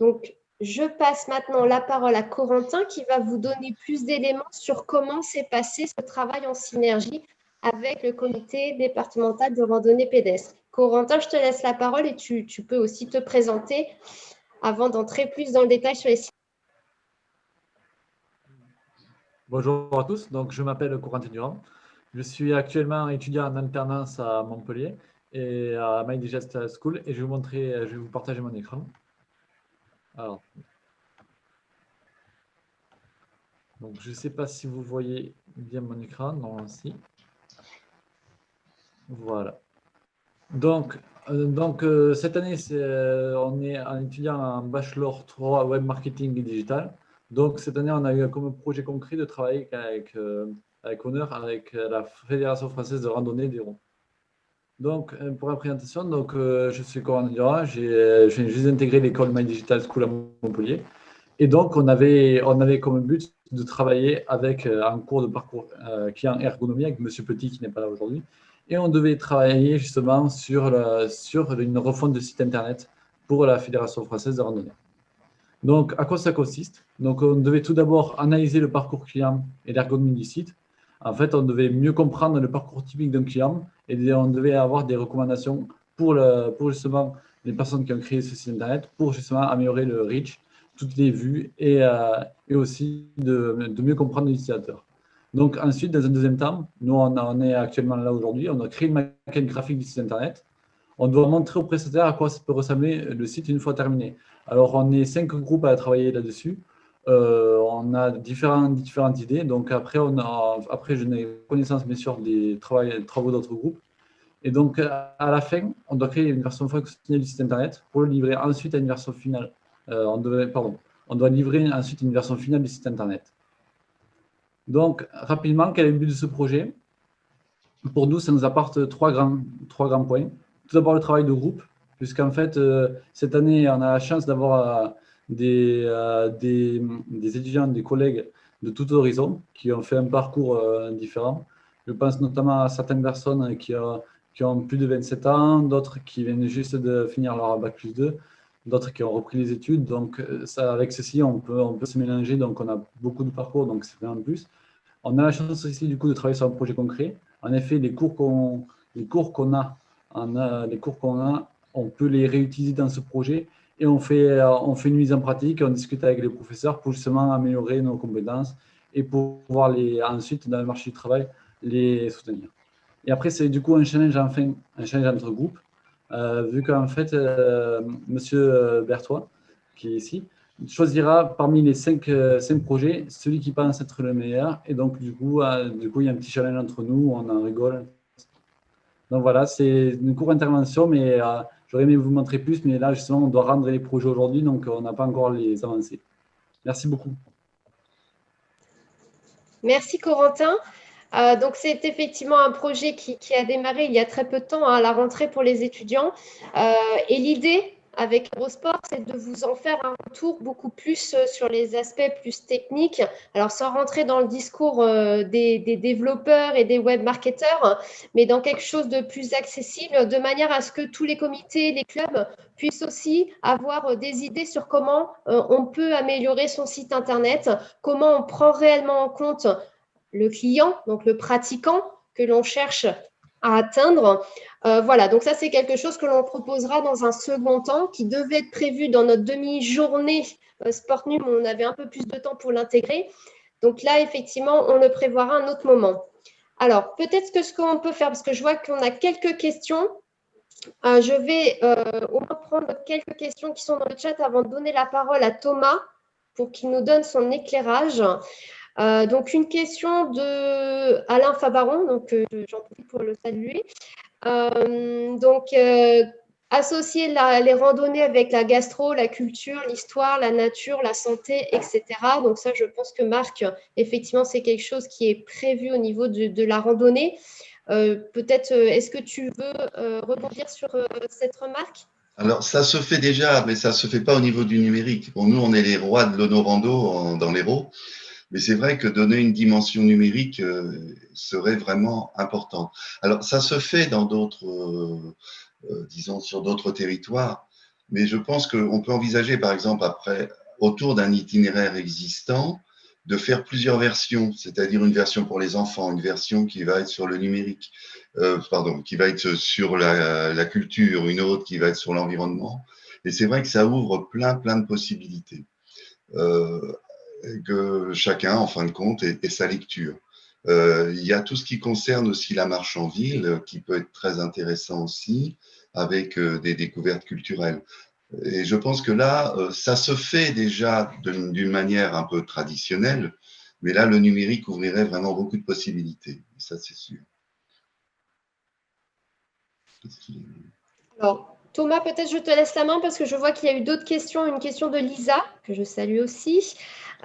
Donc, je passe maintenant la parole à Corentin qui va vous donner plus d'éléments sur comment s'est passé ce travail en synergie avec le comité départemental de randonnée pédestre. Corentin, je te laisse la parole et tu peux aussi te présenter avant d'entrer plus dans le détail sur les synergies. Bonjour à tous, donc je m'appelle Corentin Durand. Je suis actuellement étudiant en alternance à Montpellier et à Mile Digital School, et je vais vous partager mon écran. Alors, donc je ne sais pas si vous voyez bien mon écran, non, si. Voilà. Donc cette année, on est un étudiant en Bachelor 3 Web Marketing et Digital. Donc cette année, on a eu comme projet concret de travailler avec Honneur, avec la Fédération française de randonnée des ronds. Donc pour la présentation, je suis Corentin Durand, je viens juste d'intégrer l'école Mile Digital School à Montpellier. Et donc on avait comme but de travailler avec un cours de parcours client ergonomie avec M. Petit qui n'est pas là aujourd'hui. Et on devait travailler justement sur une refonte de site internet pour la Fédération française de randonnée. Donc, à quoi ça consiste? Donc, on devait tout d'abord analyser le parcours client et l'ergonomie du site, En fait, on devait mieux comprendre le parcours typique d'un client et on devait avoir des recommandations pour justement les personnes qui ont créé ce site internet pour justement améliorer le reach, toutes les vues et aussi de mieux comprendre l'utilisateur. Donc ensuite, dans un deuxième temps, nous on est actuellement là aujourd'hui, on a créé une maquette graphique du site internet. On doit montrer aux prestataires à quoi ça peut ressembler le site une fois terminé. Alors on est 5 groupes à travailler là-dessus. On a différentes idées. Donc après je n'ai connaissance bien sûr des travaux d'autres groupes. Et donc à la fin, on doit créer une version fonctionnelle du site internet pour le livrer ensuite à une version finale. On doit livrer ensuite une version finale du site internet. Donc rapidement, quel est le but de ce projet? Pour nous, ça nous apporte trois grands points. Tout d'abord, le travail de groupe, puisqu'en fait, cette année, on a la chance d'avoir des étudiants, des collègues de tout horizon qui ont fait un parcours différent. Je pense notamment à certaines personnes qui ont plus de 27 ans, d'autres qui viennent juste de finir leur bac plus 2, d'autres qui ont repris les études. Donc, avec ceci, on peut se mélanger. Donc, on a beaucoup de parcours, donc c'est un plus. On a la chance aussi, du coup, de travailler sur un projet concret. En effet, les cours qu'on a, on peut les réutiliser dans ce projet et on fait une mise en pratique, on discute avec les professeurs pour justement améliorer nos compétences et pour pouvoir ensuite, dans le marché du travail, les soutenir. Et après, c'est du coup un challenge entre groupes, vu qu'en fait, Monsieur Berthois, qui est ici, choisira parmi les 5 projets celui qui pense être le meilleur. Et donc, du coup, il y a un petit challenge entre nous, on en rigole. Donc voilà, c'est une courte intervention, mais j'aurais aimé vous montrer plus, mais là, justement, on doit rendre les projets aujourd'hui, donc on n'a pas encore les avancées. Merci beaucoup. Merci Corentin. Donc c'est effectivement un projet qui a démarré il y a très peu de temps à la rentrée pour les étudiants. Et l'idée avec Eurosport, c'est de vous en faire un retour beaucoup plus sur les aspects plus techniques. Alors sans rentrer dans le discours des développeurs et des web marketeurs, mais dans quelque chose de plus accessible, de manière à ce que tous les comités, les clubs puissent aussi avoir des idées sur comment on peut améliorer son site internet, comment on prend réellement en compte le client, donc le pratiquant que l'on cherche à atteindre. Voilà, donc ça, c'est quelque chose que l'on proposera dans un second temps qui devait être prévu dans notre demi-journée SportNum. On avait un peu plus de temps pour l'intégrer. Donc là, effectivement, on le prévoira à un autre moment. Alors, peut-être que ce qu'on peut faire, parce que je vois qu'on a quelques questions, je vais au moins prendre quelques questions qui sont dans le chat avant de donner la parole à Thomas pour qu'il nous donne son éclairage. Donc, une question de Alain Fabaron, donc j'en profite pour le saluer. Associer les randonnées avec la gastro, la culture, l'histoire, la nature, la santé, etc. Donc ça, je pense que Marc, effectivement, c'est quelque chose qui est prévu au niveau de la randonnée. Peut-être, est-ce que tu veux rebondir sur cette remarque ? Alors, ça se fait déjà, mais ça ne se fait pas au niveau du numérique. Bon, nous, on est les rois de l'honorando dans l'Hérault. Mais c'est vrai que donner une dimension numérique serait vraiment important. Alors, ça se fait dans d'autres, disons, sur d'autres territoires, mais je pense qu'on peut envisager, par exemple, après, autour d'un itinéraire existant, de faire plusieurs versions, c'est-à-dire une version pour les enfants, une version qui va être sur le numérique, qui va être sur la culture, une autre qui va être sur l'environnement. Et c'est vrai que ça ouvre plein de possibilités. Que chacun, en fin de compte, ait sa lecture. Il y a tout ce qui concerne aussi la marche en ville, qui peut être très intéressant aussi, avec des découvertes culturelles. Et je pense que là, ça se fait déjà d'une manière un peu traditionnelle, mais là, le numérique ouvrirait vraiment beaucoup de possibilités. Ça, c'est sûr. Alors, Thomas, peut-être je te laisse la main parce que je vois qu'il y a eu d'autres questions. Une question de Lisa, que je salue aussi.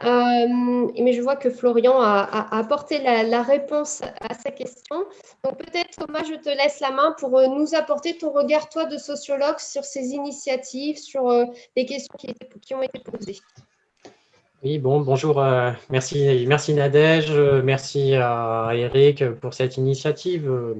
Mais je vois que Florian a apporté la réponse à sa question. Donc peut-être, Thomas, je te laisse la main pour nous apporter ton regard, toi, de sociologue, sur ces initiatives, sur les questions qui ont été posées. Oui, bonjour. Merci Nadège, merci à Eric pour cette initiative.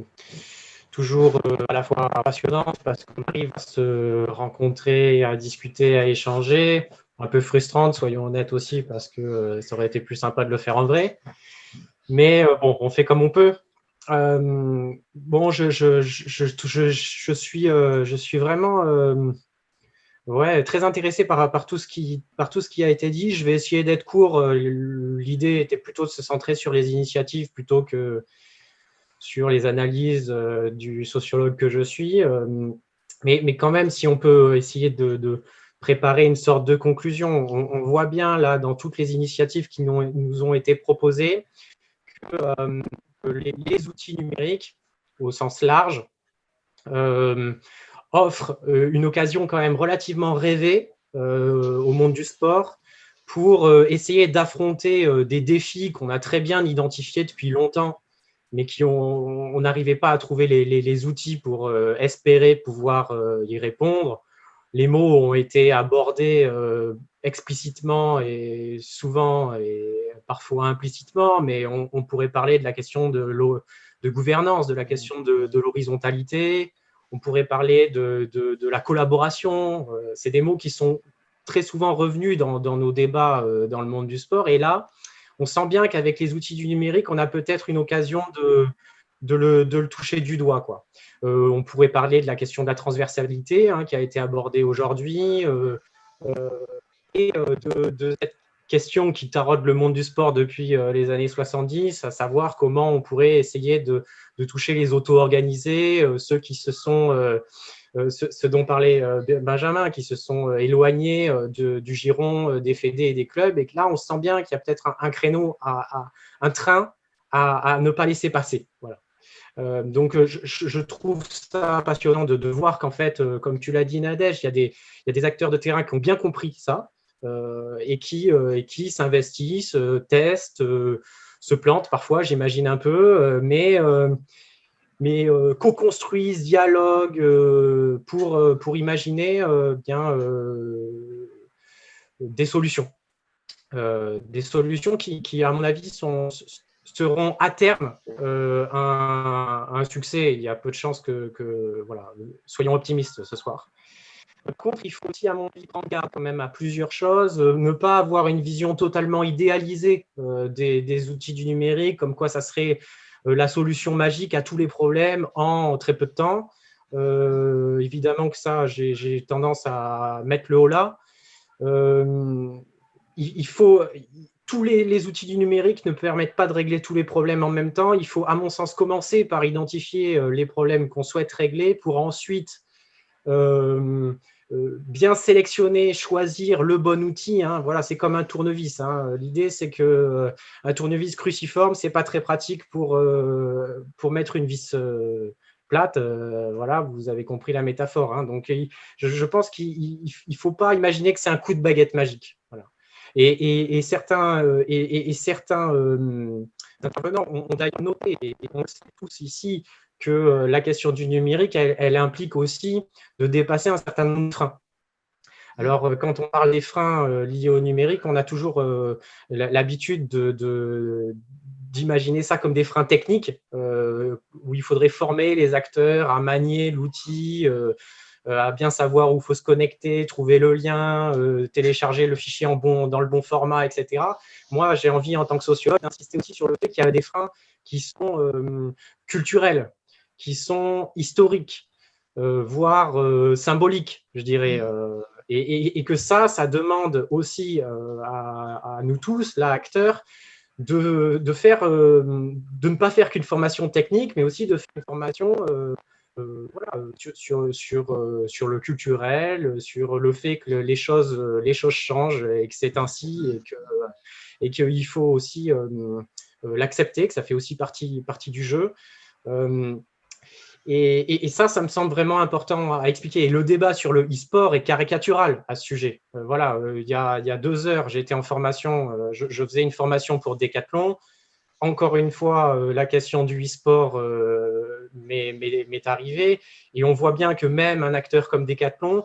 Toujours à la fois passionnante parce qu'on arrive à se rencontrer, à discuter, à échanger. Un peu frustrante, soyons honnêtes aussi, parce que ça aurait été plus sympa de le faire en vrai. Mais bon, on fait comme on peut. Bon, je suis vraiment très intéressé par tout ce qui a été dit. Je vais essayer d'être court. L'idée était plutôt de se centrer sur les initiatives plutôt que sur les analyses du sociologue que je suis. Mais quand même, si on peut essayer de préparer une sorte de conclusion, on voit bien là dans toutes les initiatives qui nous ont été proposées que les outils numériques, au sens large, offrent une occasion quand même relativement rêvée au monde du sport pour essayer d'affronter des défis qu'on a très bien identifiés depuis longtemps, mais on n'arrivait pas à trouver les outils pour espérer pouvoir y répondre. Les mots ont été abordés explicitement et souvent et parfois implicitement, mais on pourrait parler de la question de gouvernance, de la question de l'horizontalité, on pourrait parler de la collaboration. C'est des mots qui sont très souvent revenus dans nos débats dans le monde du sport. Et là, on sent bien qu'avec les outils du numérique, on a peut-être une occasion de le toucher du doigt, quoi. On pourrait parler de la question de la transversalité qui a été abordée aujourd'hui et de cette question qui taraude le monde du sport depuis les années 70, à savoir comment on pourrait essayer de toucher les auto-organisés, ceux qui se sont, ce dont parlait Benjamin, qui se sont éloignés du giron des fédés et des clubs, et que là, on sent bien qu'il y a peut-être un créneau, un train à ne pas laisser passer. Voilà. Donc, je trouve ça passionnant de voir qu'en fait, comme tu l'as dit, Nadège, il y a des acteurs de terrain qui ont bien compris ça et qui s'investissent, testent, se plantent parfois, j'imagine un peu, mais co-construisent, dialoguent pour imaginer des solutions. Des solutions qui, à mon avis, seront à terme un succès. Il y a peu de chances voilà, soyons optimistes ce soir. Par contre, il faut aussi, à mon avis, prendre garde quand même à plusieurs choses, ne pas avoir une vision totalement idéalisée des outils du numérique, comme quoi ça serait la solution magique à tous les problèmes en très peu de temps. Évidemment que ça, j'ai tendance à mettre le haut là. Il faut... Tous les outils du numérique ne permettent pas de régler tous les problèmes en même temps. Il faut, à mon sens, commencer par identifier les problèmes qu'on souhaite régler pour ensuite bien sélectionner, choisir le bon outil. Voilà, c'est comme un tournevis. L'idée, c'est qu'un tournevis cruciforme, ce n'est pas très pratique pour mettre une vis plate. Voilà, vous avez compris la métaphore. Donc, je pense qu'il ne faut pas imaginer que c'est un coup de baguette magique. Voilà. Et certains intervenants ont d'ailleurs noté, et on le sait tous ici, que la question du numérique, elle implique aussi de dépasser un certain nombre de freins. Alors, quand on parle des freins liés au numérique, on a toujours l'habitude d'imaginer ça comme des freins techniques, où il faudrait former les acteurs à manier l'outil, à bien savoir où il faut se connecter, trouver le lien, télécharger le fichier dans le bon format, etc. Moi, j'ai envie, en tant que sociologue, d'insister aussi sur le fait qu'il y a des freins qui sont culturels, qui sont historiques, voire symboliques, je dirais. Et que ça demande aussi à nous tous, là, acteurs, de ne pas faire qu'une formation technique, mais aussi de faire une formation sur le culturel, sur le fait que les choses changent et que c'est ainsi et qu'il faut aussi l'accepter, que ça fait aussi partie du jeu. Et ça me semble vraiment important à expliquer. Et le débat sur le e-sport est caricatural à ce sujet. Voilà, il y a 2 heures, j'étais en formation, je faisais une formation pour Decathlon. Encore une fois, la question du e-sport m'est arrivée. Et on voit bien que même un acteur comme Decathlon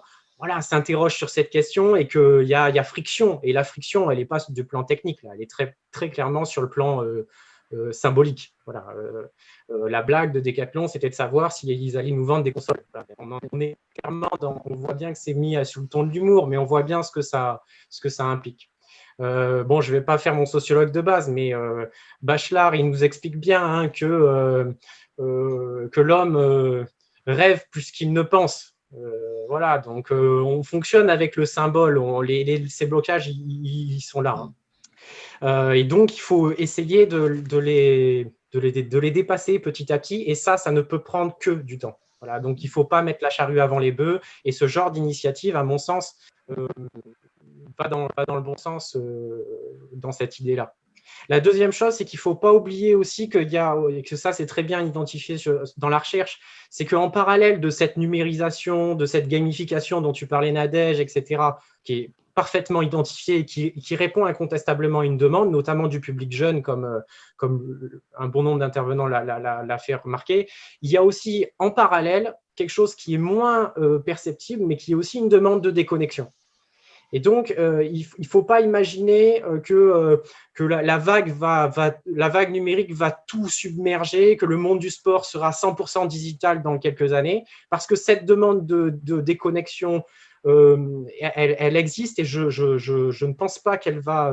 s'interroge sur cette question et qu'il y a friction. Et la friction, elle n'est pas du plan technique, là. Elle est très, très clairement sur le plan symbolique. Voilà. La blague de Decathlon, c'était de savoir s'ils allaient nous vendre des consoles. On est clairement on voit bien que c'est mis sur le ton de l'humour, mais on voit bien ce que ça implique. Bon, je ne vais pas faire mon sociologue de base, mais Bachelard, il nous explique bien hein, que l'homme rêve plus qu'il ne pense. Voilà, donc on fonctionne avec le symbole, ces blocages, ils sont là. Hein. Et donc, il faut essayer de les dépasser petit à petit, et ça ne peut prendre que du temps. Voilà, donc il ne faut pas mettre la charrue avant les bœufs, et ce genre d'initiative, à mon sens, va dans le bon sens dans cette idée-là. La deuxième chose, c'est qu'il ne faut pas oublier aussi que ça, c'est très bien identifié dans la recherche, c'est qu'en parallèle de cette numérisation, de cette gamification dont tu parlais, Nadège, etc., qui est parfaitement identifiée et qui répond incontestablement à une demande, notamment du public jeune, comme un bon nombre d'intervenants l'a fait remarquer, il y a aussi en parallèle quelque chose qui est moins perceptible, mais qui est aussi une demande de déconnexion. Et donc, il ne faut pas imaginer que la vague numérique va tout submerger, que le monde du sport sera 100% digital dans quelques années, parce que cette demande de déconnexion, elle existe et je ne pense pas qu'elle va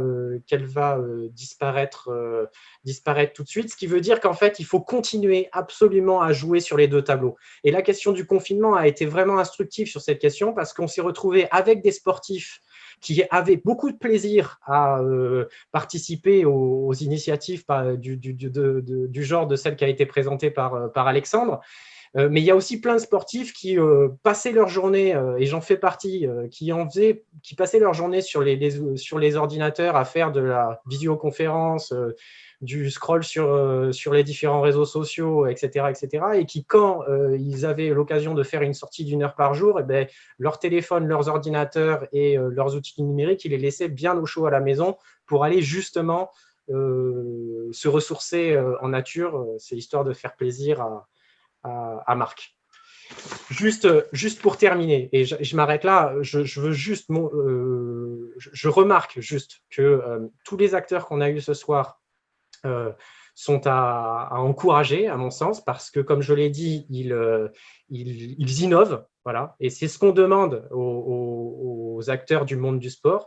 disparaître tout de suite, ce qui veut dire qu'en fait, il faut continuer absolument à jouer sur les deux tableaux. Et la question du confinement a été vraiment instructive sur cette question parce qu'on s'est retrouvé avec des sportifs qui avaient beaucoup de plaisir à participer aux initiatives du genre de celle qui a été présentée par Alexandre. Mais il y a aussi plein de sportifs qui passaient leur journée, et j'en fais partie, qui passaient leur journée sur les ordinateurs à faire de la visioconférence, du scroll sur les différents réseaux sociaux, etc., et qui, quand ils avaient l'occasion de faire une sortie d'1 heure par jour, leur téléphone, leurs ordinateurs et leurs outils numériques, ils les laissaient bien au chaud à la maison pour aller justement se ressourcer en nature. C'est histoire de faire plaisir à Marc. Juste pour terminer, et je m'arrête là, je veux juste, je remarque juste que tous les acteurs qu'on a eus ce soir sont à encourager, à mon sens, parce que, comme je l'ai dit, ils innovent, voilà, et c'est ce qu'on demande aux acteurs du monde du sport,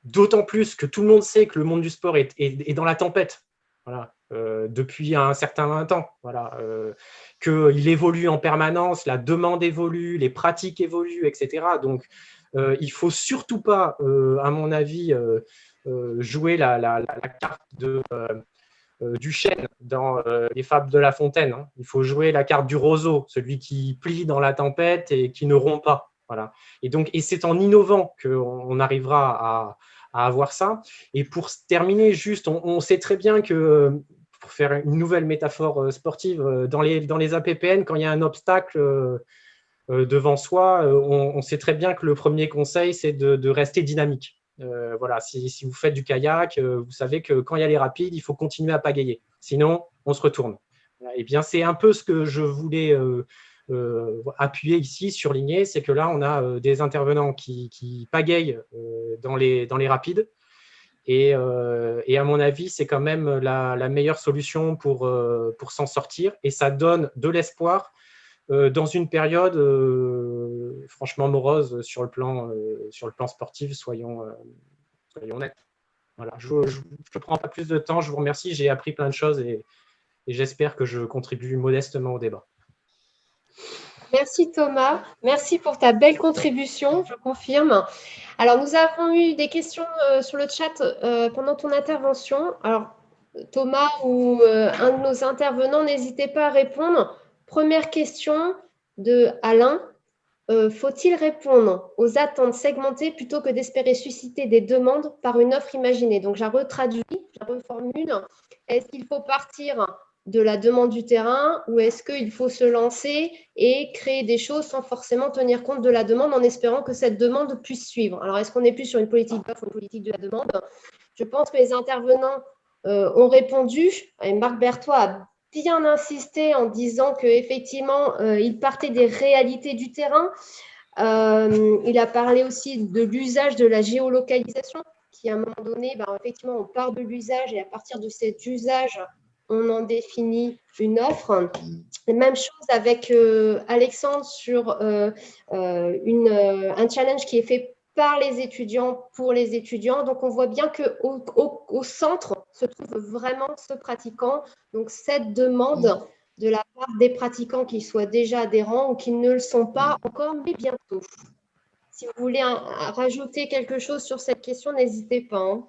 d'autant plus que tout le monde sait que le monde du sport est dans la tempête, voilà. Depuis un certain temps, voilà, qu'il évolue en permanence, la demande évolue, les pratiques évoluent, etc. Donc, il ne faut surtout pas, à mon avis, jouer la carte du chêne dans les fables de La Fontaine. Hein. Il faut jouer la carte du roseau, celui qui plie dans la tempête et qui ne rompt pas. Voilà. Et c'est en innovant qu'on arrivera à avoir ça. Et pour terminer, juste, on sait très bien que, pour faire une nouvelle métaphore sportive, dans les APPN, quand il y a un obstacle devant soi, on sait très bien que le premier conseil, c'est de rester dynamique. Voilà, si vous faites du kayak, vous savez que quand il y a les rapides, il faut continuer à pagayer. Sinon, on se retourne. Et bien, c'est un peu ce que je voulais appuyer ici, surligner, c'est que là, on a des intervenants qui pagayent dans les rapides. Et à mon avis, c'est quand même la meilleure solution pour s'en sortir. Et ça donne de l'espoir dans une période franchement morose sur le plan sportif, soyons honnêtes. Voilà, je ne prends pas plus de temps, je vous remercie, j'ai appris plein de choses et j'espère que je contribue modestement au débat. Merci Thomas, merci pour ta belle contribution, je confirme. Alors, nous avons eu des questions sur le chat pendant ton intervention. Alors, Thomas ou un de nos intervenants, n'hésitez pas à répondre. Première question de Alain. Faut-il répondre aux attentes segmentées plutôt que d'espérer susciter des demandes par une offre imaginée? Donc, je retraduis, je reformule. Est-ce qu'il faut partir de la demande du terrain ou est-ce qu'il faut se lancer et créer des choses sans forcément tenir compte de la demande en espérant que cette demande puisse suivre? Alors, est-ce qu'on est plus sur une politique d'offre ou une politique de la demande? Je pense que les intervenants ont répondu. Et Marc Berthois a bien insisté en disant qu'effectivement, il partait des réalités du terrain. Il a parlé aussi de l'usage de la géolocalisation, qui à un moment donné, effectivement, on part de l'usage et à partir de cet usage, on en définit une offre. Même chose avec Alexandre sur un challenge qui est fait par les étudiants, pour les étudiants. Donc, on voit bien qu'au centre se trouve vraiment ce pratiquant. Donc, cette demande de la part des pratiquants qui soient déjà adhérents ou qui ne le sont pas encore, mais bientôt. Si vous voulez rajouter quelque chose sur cette question, n'hésitez pas. Hein.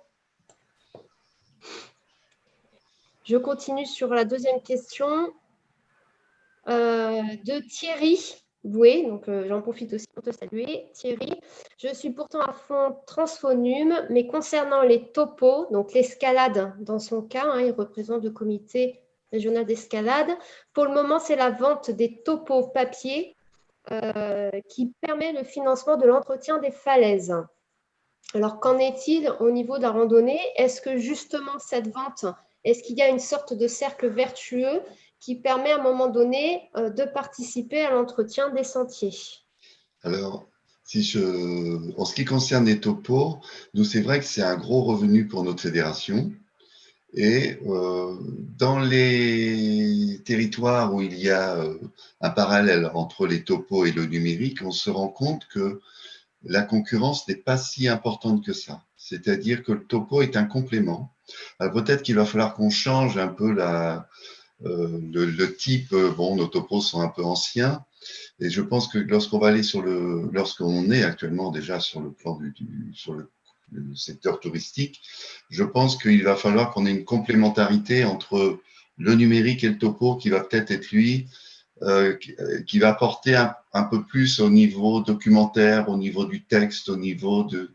Je continue sur la deuxième question de Thierry Boué. Donc, j'en profite aussi pour te saluer, Thierry. Je suis pourtant à fond transphonum, mais concernant les topos, donc l'escalade dans son cas, hein, il représente le comité régional d'escalade. Pour le moment, c'est la vente des topos papier qui permet le financement de l'entretien des falaises. Alors, qu'en est-il au niveau de la randonnée? Est-ce que justement cette vente, est-ce qu'il y a une sorte de cercle vertueux qui permet à un moment donné de participer à l'entretien des sentiers? Alors, en ce qui concerne les topos, nous, c'est vrai que c'est un gros revenu pour notre fédération. Et dans les territoires où il y a un parallèle entre les topos et le numérique, on se rend compte que la concurrence n'est pas si importante que ça. C'est-à-dire que le topo est un complément. Alors peut-être qu'il va falloir qu'on change un peu le type. Bon, nos topos sont un peu anciens. Et je pense que lorsqu'on va aller lorsqu'on est actuellement déjà sur le plan sur le secteur touristique, je pense qu'il va falloir qu'on ait une complémentarité entre le numérique et le topo qui va peut-être être lui, qui va porter un peu plus au niveau documentaire, au niveau du texte, au niveau de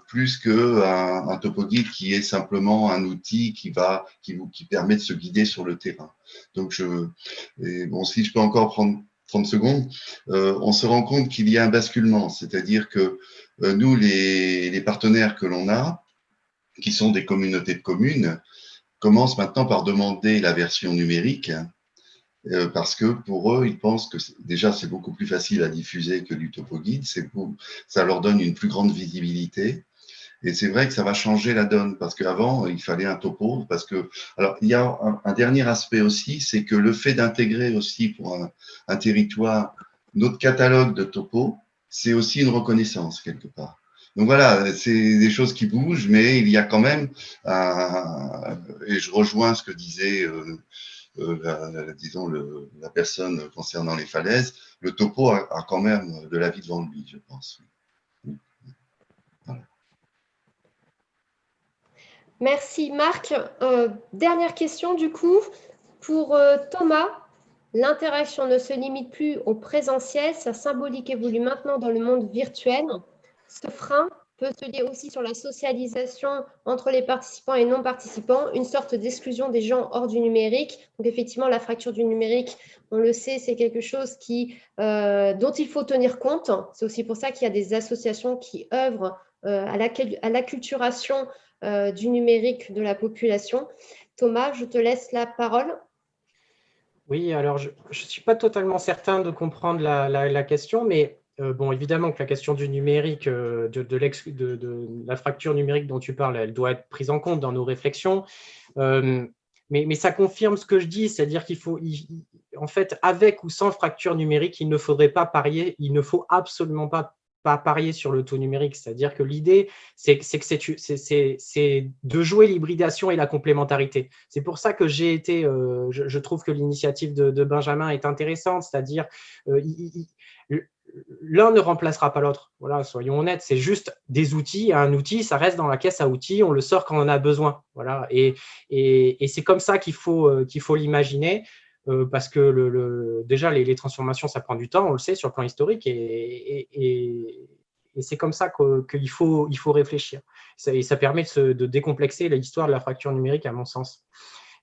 plus qu'un topo guide qui est simplement un outil qui permet de se guider sur le terrain. Donc si je peux encore prendre 30 secondes, on se rend compte qu'il y a un basculement, c'est-à-dire que nous, les partenaires que l'on a, qui sont des communautés de communes, commencent maintenant par demander la version numérique, parce que pour eux, ils pensent que déjà c'est beaucoup plus facile à diffuser que du topo guide, ça leur donne une plus grande visibilité. Et c'est vrai que ça va changer la donne, parce qu'avant, il fallait un topo. Alors, il y a un dernier aspect aussi, c'est que le fait d'intégrer aussi pour un territoire notre catalogue de topos, c'est aussi une reconnaissance quelque part. Donc voilà, c'est des choses qui bougent, mais il y a quand même, et je rejoins ce que disait la personne concernant les falaises, le topo a quand même de la vie devant lui, je pense. Voilà. Merci Marc. Dernière question du coup, pour Thomas. L'interaction ne se limite plus au présentiel, sa symbolique évolue maintenant dans le monde virtuel. Ce frein peut se lier aussi sur la socialisation entre les participants et non-participants, une sorte d'exclusion des gens hors du numérique. Donc effectivement, la fracture du numérique, on le sait, c'est quelque chose dont il faut tenir compte. C'est aussi pour ça qu'il y a des associations qui œuvrent à l'acculturation du numérique de la population. Thomas, je te laisse la parole. Oui, alors je ne suis pas totalement certain de comprendre la question, mais bon, évidemment que la question du numérique, de la fracture numérique dont tu parles, elle doit être prise en compte dans nos réflexions. Mais ça confirme ce que je dis, c'est-à-dire qu'il faut, en fait, avec ou sans fracture numérique, il ne faudrait pas parier, il ne faut absolument pas parier sur le tout numérique. C'est-à-dire que l'idée, c'est de jouer l'hybridation et la complémentarité. C'est pour ça que je trouve que l'initiative de Benjamin est intéressante, c'est-à-dire l'un ne remplacera pas l'autre. Voilà, soyons honnêtes, c'est juste des outils. Un outil, ça reste dans la caisse à outils, on le sort quand on en a besoin. Voilà, et c'est comme ça qu'il faut l'imaginer. Parce que déjà, les transformations, ça prend du temps, on le sait, sur le plan historique, et c'est comme ça qu'il faut réfléchir. Et ça permet de décomplexer l'histoire de la fracture numérique, à mon sens.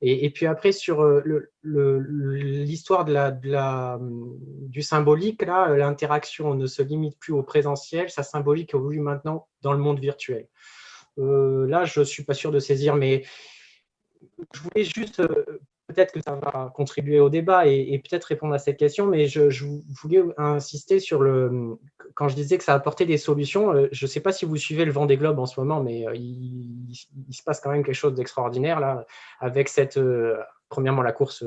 Et puis après, sur l'histoire du symbolique, là, l'interaction ne se limite plus au présentiel, sa symbolique évolue maintenant dans le monde virtuel. Là, je ne suis pas sûr de saisir, mais je voulais juste... peut-être que ça va contribuer au débat et peut-être répondre à cette question, mais je voulais insister sur quand je disais que ça apportait des solutions, je ne sais pas si vous suivez le Vendée Globe en ce moment, mais il se passe quand même quelque chose d'extraordinaire là, avec premièrement la course,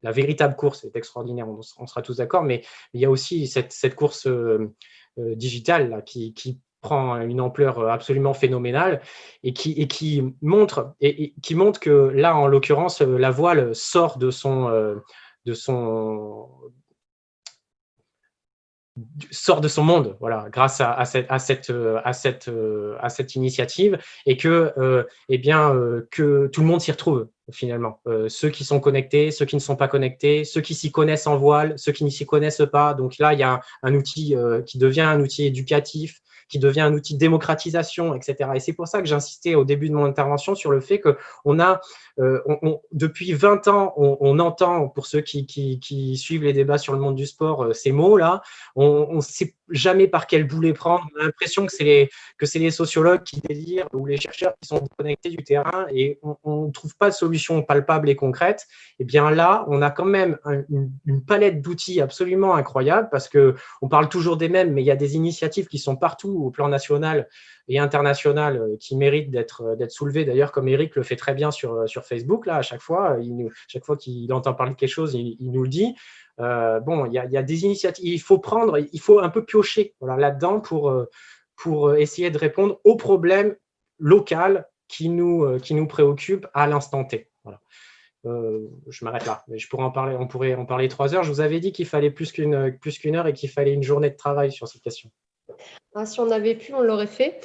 la véritable course est extraordinaire, on sera tous d'accord, mais il y a aussi cette course digitale là, qui prend une ampleur absolument phénoménale et qui montre que là, en l'occurrence, la voile sort de son monde, voilà, grâce à cette initiative, et que tout le monde s'y retrouve finalement. Ceux qui sont connectés, ceux qui ne sont pas connectés, ceux qui s'y connaissent en voile, ceux qui ne s'y connaissent pas. Donc là, il y a un outil qui devient un outil éducatif, qui devient un outil de démocratisation, etc. Et c'est pour ça que j'insistais au début de mon intervention sur le fait qu'on a, depuis 20 ans, on entend, pour ceux qui suivent les débats sur le monde du sport, ces mots-là, on ne sait jamais par quel bout les prendre. On a l'impression que c'est les sociologues qui délirent ou les chercheurs qui sont connectés du terrain et on ne trouve pas de solution palpable et concrète. Et bien là, on a quand même une palette d'outils absolument incroyable parce qu'on parle toujours des mêmes, mais il y a des initiatives qui sont partout au plan national et international qui méritent d'être soulevées. D'ailleurs, comme Eric le fait très bien sur Facebook, là, à chaque fois qu'il entend parler de quelque chose, il nous le dit. Il y a des initiatives, il faut un peu piocher là-dedans pour essayer de répondre aux problèmes locaux qui nous préoccupent à l'instant T. Voilà. Je m'arrête là, mais on pourrait en parler 3 heures. Je vous avais dit qu'il fallait plus qu'une heure et qu'il fallait une journée de travail sur cette question. Si on avait pu, on l'aurait fait.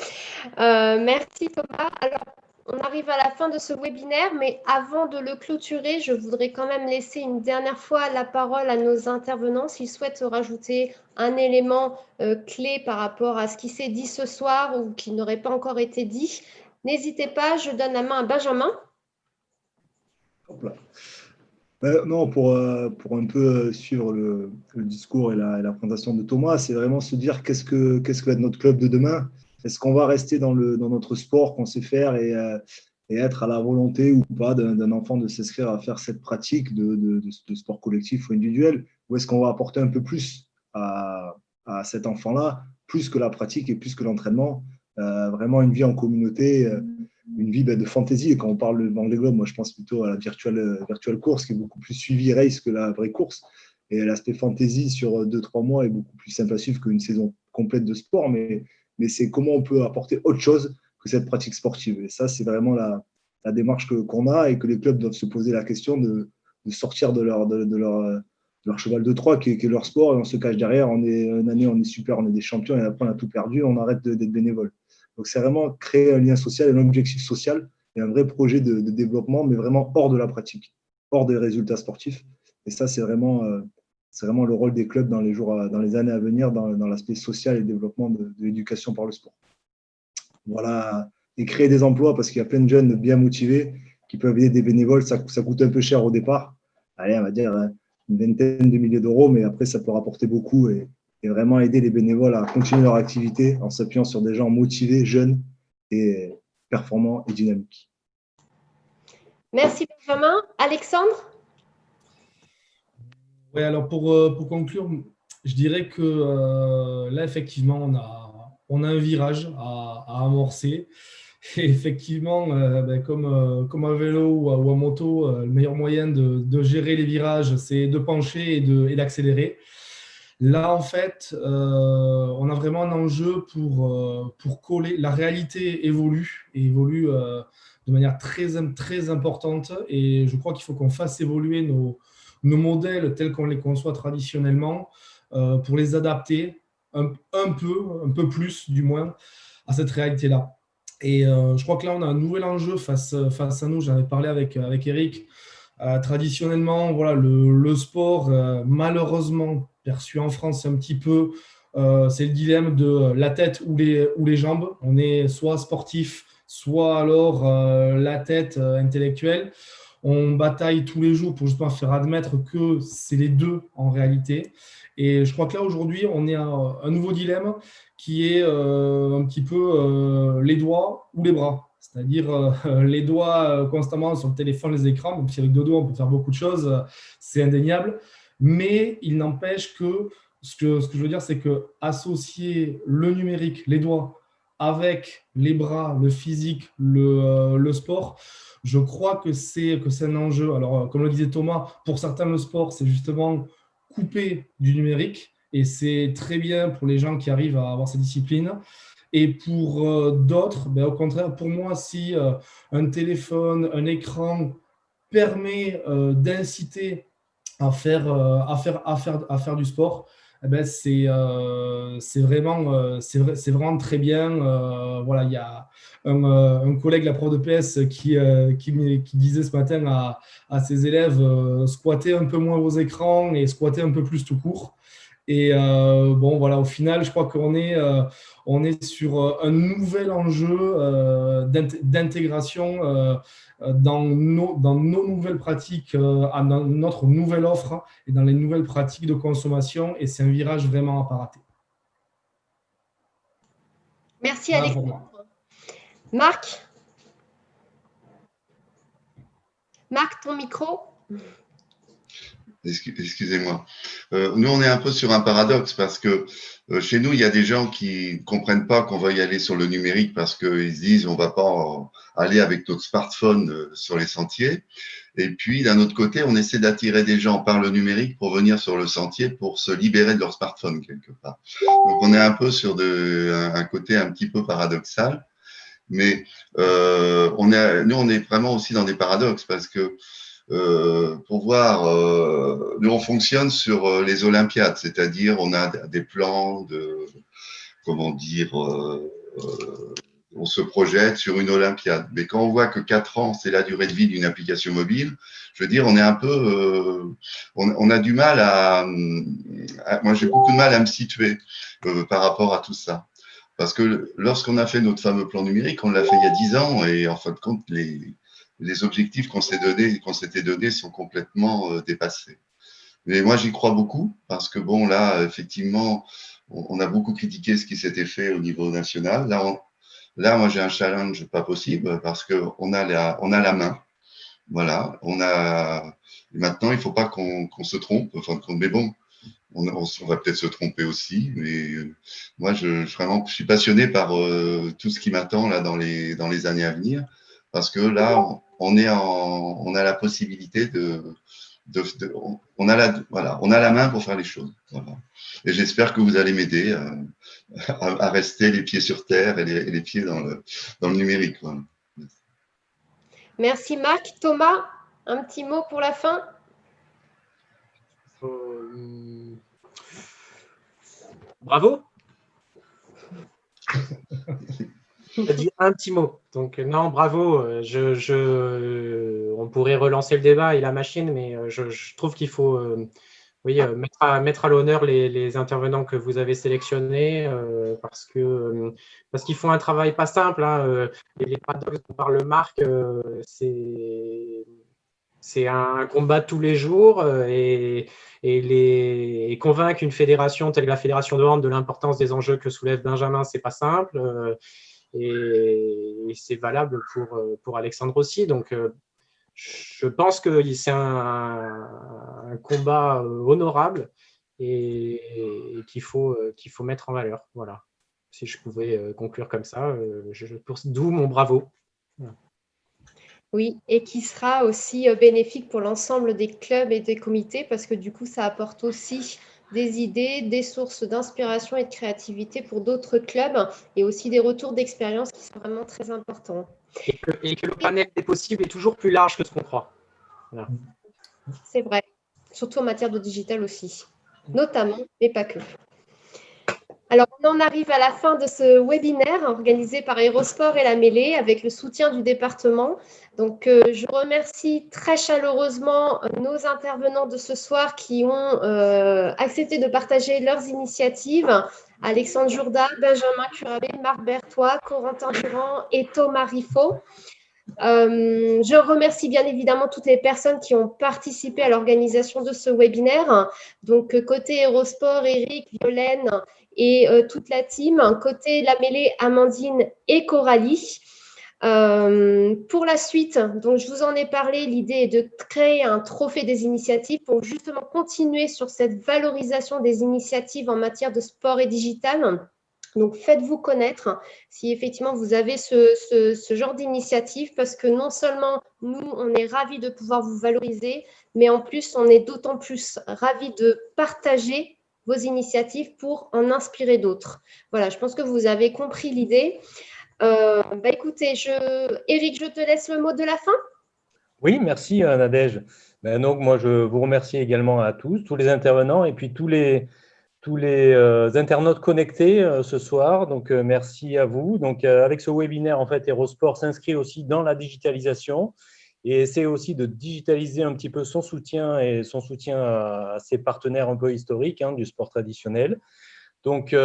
Merci Thomas. Alors, on arrive à la fin de ce webinaire, mais avant de le clôturer, je voudrais quand même laisser une dernière fois la parole à nos intervenants s'ils souhaitent rajouter un élément clé par rapport à ce qui s'est dit ce soir ou qui n'aurait pas encore été dit. N'hésitez pas, je donne la main à Benjamin. Non, pour un peu suivre le discours et la présentation de Thomas, c'est vraiment se dire qu'est-ce que va être notre club de demain. Est-ce qu'on va rester dans notre sport qu'on sait faire et être à la volonté ou pas d'un enfant de s'inscrire à faire cette pratique de sport collectif ou individuel, ou est-ce qu'on va apporter un peu plus à cet enfant-là, plus que la pratique et plus que l'entraînement, vraiment une vie en communauté, une vie de fantaisie. Et quand on parle de Vendée Globe, moi je pense plutôt à la virtual course qui est beaucoup plus suivie race que la vraie course. Et l'aspect fantaisie sur 2-3 mois est beaucoup plus simple à suivre qu'une saison complète de sport, mais c'est comment on peut apporter autre chose que cette pratique sportive. Et ça, c'est vraiment la démarche qu'on a et que les clubs doivent se poser la question de sortir de leur cheval de Troie qui est leur sport, et on se cache derrière. Une année, on est super, on est des champions, et après, on a tout perdu, on arrête d'être bénévole. Donc, c'est vraiment créer un lien social et un objectif social et un vrai projet de développement, mais vraiment hors de la pratique, hors des résultats sportifs. Et ça, c'est vraiment le rôle des clubs dans les années à venir, dans l'aspect social et développement de l'éducation par le sport. Voilà, et créer des emplois parce qu'il y a plein de jeunes bien motivés qui peuvent aider des bénévoles. Ça coûte un peu cher au départ. Allez, on va dire une vingtaine de milliers d'euros, mais après, ça peut rapporter beaucoup et vraiment aider les bénévoles à continuer leur activité en s'appuyant sur des gens motivés, jeunes et performants et dynamiques. Merci Benjamin. Alexandre ? Oui, alors pour conclure, je dirais que là, effectivement, on a un virage à amorcer. Et effectivement, comme à vélo ou à moto, le meilleur moyen de gérer les virages, c'est de pencher et d'accélérer. Là, en fait, on a vraiment un enjeu pour coller. La réalité évolue de manière très, très importante. Et je crois qu'il faut qu'on fasse évoluer nos modèles tels qu'on les conçoit traditionnellement pour les adapter un peu plus, du moins, à cette réalité-là. Et je crois que là, on a un nouvel enjeu face à nous. J'en avais parlé avec Eric. Traditionnellement, voilà, le sport, malheureusement, perçu en France un petit peu, c'est le dilemme de la tête ou les jambes. On est soit sportif, soit alors la tête intellectuelle. On bataille tous les jours pour justement faire admettre que c'est les deux en réalité. Et je crois que là, aujourd'hui, on est à un nouveau dilemme qui est un petit peu les doigts ou les bras. C'est-à-dire les doigts constamment sur le téléphone, les écrans. Donc, si avec 2 doigts, on peut faire beaucoup de choses, c'est indéniable. Mais il n'empêche que ce que je veux dire, c'est qu'associer le numérique, les doigts, avec les bras, le physique, le sport, je crois que c'est un enjeu. Alors, comme le disait Thomas, pour certains, le sport, c'est justement couper du numérique. Et c'est très bien pour les gens qui arrivent à avoir ces disciplines. Et pour d'autres, ben, au contraire, pour moi, si un téléphone, un écran permet d'inciter à faire du sport, eh ben c'est vraiment très bien. Voilà, il y a un collègue, la prof de PS, qui disait ce matin à ses élèves, squattez un peu moins vos écrans et squattez un peu plus tout court. Et bon, voilà, au final, je crois qu'on est sur un nouvel enjeu d'intégration dans nos nouvelles pratiques, dans notre nouvelle offre et dans les nouvelles pratiques de consommation. Et c'est un virage vraiment à pas rater. Merci Voilà Alexandre. Marc, ton micro. Excusez-moi. Nous, on est un peu sur un paradoxe parce que chez nous, il y a des gens qui ne comprennent pas qu'on va y aller sur le numérique parce qu'ils se disent on ne va pas aller avec notre smartphone sur les sentiers. Et puis, d'un autre côté, on essaie d'attirer des gens par le numérique pour venir sur le sentier pour se libérer de leur smartphone quelque part. Donc, on est un peu sur un côté un petit peu paradoxal. Mais nous, on est vraiment aussi dans des paradoxes parce que pour voir, nous on fonctionne sur les Olympiades, c'est-à-dire on a des plans de, comment dire, on se projette sur une Olympiade. Mais quand on voit que 4 ans, c'est la durée de vie d'une application mobile, je veux dire, on est un peu, on a du mal moi j'ai beaucoup de mal à me situer par rapport à tout ça. Parce que lorsqu'on a fait notre fameux plan numérique, on l'a fait il y a 10 ans et en fin de compte, les objectifs qu'on s'était donnés sont complètement dépassés. Mais moi, j'y crois beaucoup parce que, bon, là, effectivement, on a beaucoup critiqué ce qui s'était fait au niveau national. Là, moi, j'ai un challenge pas possible parce qu'on a la main. Voilà. Maintenant, il ne faut pas qu'on se trompe. En fin de compte, mais bon, on va peut-être se tromper aussi. Mais moi, je suis passionné par tout ce qui m'attend là dans les années à venir. Parce que là, on a la possibilité on a la main pour faire les choses. Voilà. Et j'espère que vous allez m'aider à rester les pieds sur terre et les pieds dans le numérique. Voilà. Merci Marc. Thomas, un petit mot pour la fin? Bravo. J'ai dit un petit mot. Donc, non, bravo. On pourrait relancer le débat et la machine, mais je trouve qu'il faut mettre à l'honneur les intervenants que vous avez sélectionnés parce qu'ils font un travail pas simple. Hein, les paradoxes dont parle Marc, c'est un combat de tous les jours et convaincre une fédération telle que la Fédération de hand de l'importance des enjeux que soulève Benjamin, c'est pas simple. Et c'est valable pour Alexandre aussi. Donc, je pense que c'est un combat honorable et qu'il faut mettre en valeur. Voilà. Si je pouvais conclure comme ça, d'où mon bravo. Voilà. Oui, et qui sera aussi bénéfique pour l'ensemble des clubs et des comités parce que du coup, ça apporte aussi des idées, des sources d'inspiration et de créativité pour d'autres clubs et aussi des retours d'expérience qui sont vraiment très importants. Et que le panel des possibles est toujours plus large que ce qu'on croit. Voilà. C'est vrai, surtout en matière de digital aussi, notamment, mais pas que. Alors, on en arrive à la fin de ce webinaire organisé par Aérosport et la Mêlée avec le soutien du département. Donc, je remercie très chaleureusement nos intervenants de ce soir qui ont accepté de partager leurs initiatives. Alexandre Jourda, Benjamin Curabé, Marc Berthois, Corentin Durand et Thomas Riffaut. Je remercie bien évidemment toutes les personnes qui ont participé à l'organisation de ce webinaire. Donc, côté Aérosport, Eric, Violaine et toute la team. Côté La Mêlée, Amandine et Coralie. Pour la suite, donc je vous en ai parlé, l'idée est de créer un trophée des initiatives pour justement continuer sur cette valorisation des initiatives en matière de sport et digital. Donc, faites-vous connaître si effectivement vous avez ce genre d'initiative parce que non seulement nous, on est ravis de pouvoir vous valoriser, mais en plus, on est d'autant plus ravis de partager vos initiatives pour en inspirer d'autres. Voilà, je pense que vous avez compris l'idée. Écoutez, Eric, je te laisse le mot de la fin. Oui, merci Nadège. Donc, moi, je vous remercie également à tous les intervenants et puis tous les internautes connectés ce soir. Donc, merci à vous. Donc, avec ce webinaire, en fait, Aérosport s'inscrit aussi dans la digitalisation et essaie aussi de digitaliser un petit peu son soutien et son soutien à ses partenaires un peu historiques du sport traditionnel. Donc,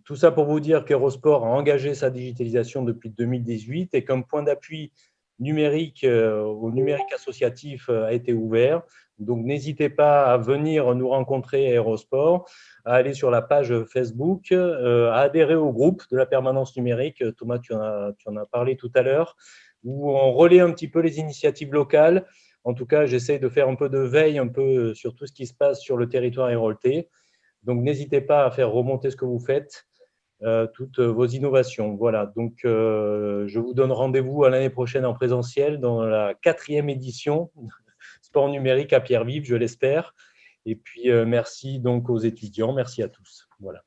tout ça pour vous dire qu'Aérosport a engagé sa digitalisation depuis 2018 et comme point d'appui numérique au numérique associatif a été ouvert. Donc, n'hésitez pas à venir nous rencontrer à Aérosport, à aller sur la page Facebook, à adhérer au groupe de la permanence numérique. Thomas, tu en as parlé tout à l'heure, où on relaie un petit peu les initiatives locales. En tout cas, j'essaie de faire un peu de veille un peu sur tout ce qui se passe sur le territoire héroltais. Donc, n'hésitez pas à faire remonter ce que vous faites, toutes vos innovations. Voilà, donc je vous donne rendez-vous à l'année prochaine en présentiel dans la 4e édition Sport numérique à Pierre-Vive, je l'espère. Et puis, merci donc aux étudiants. Merci à tous. Voilà.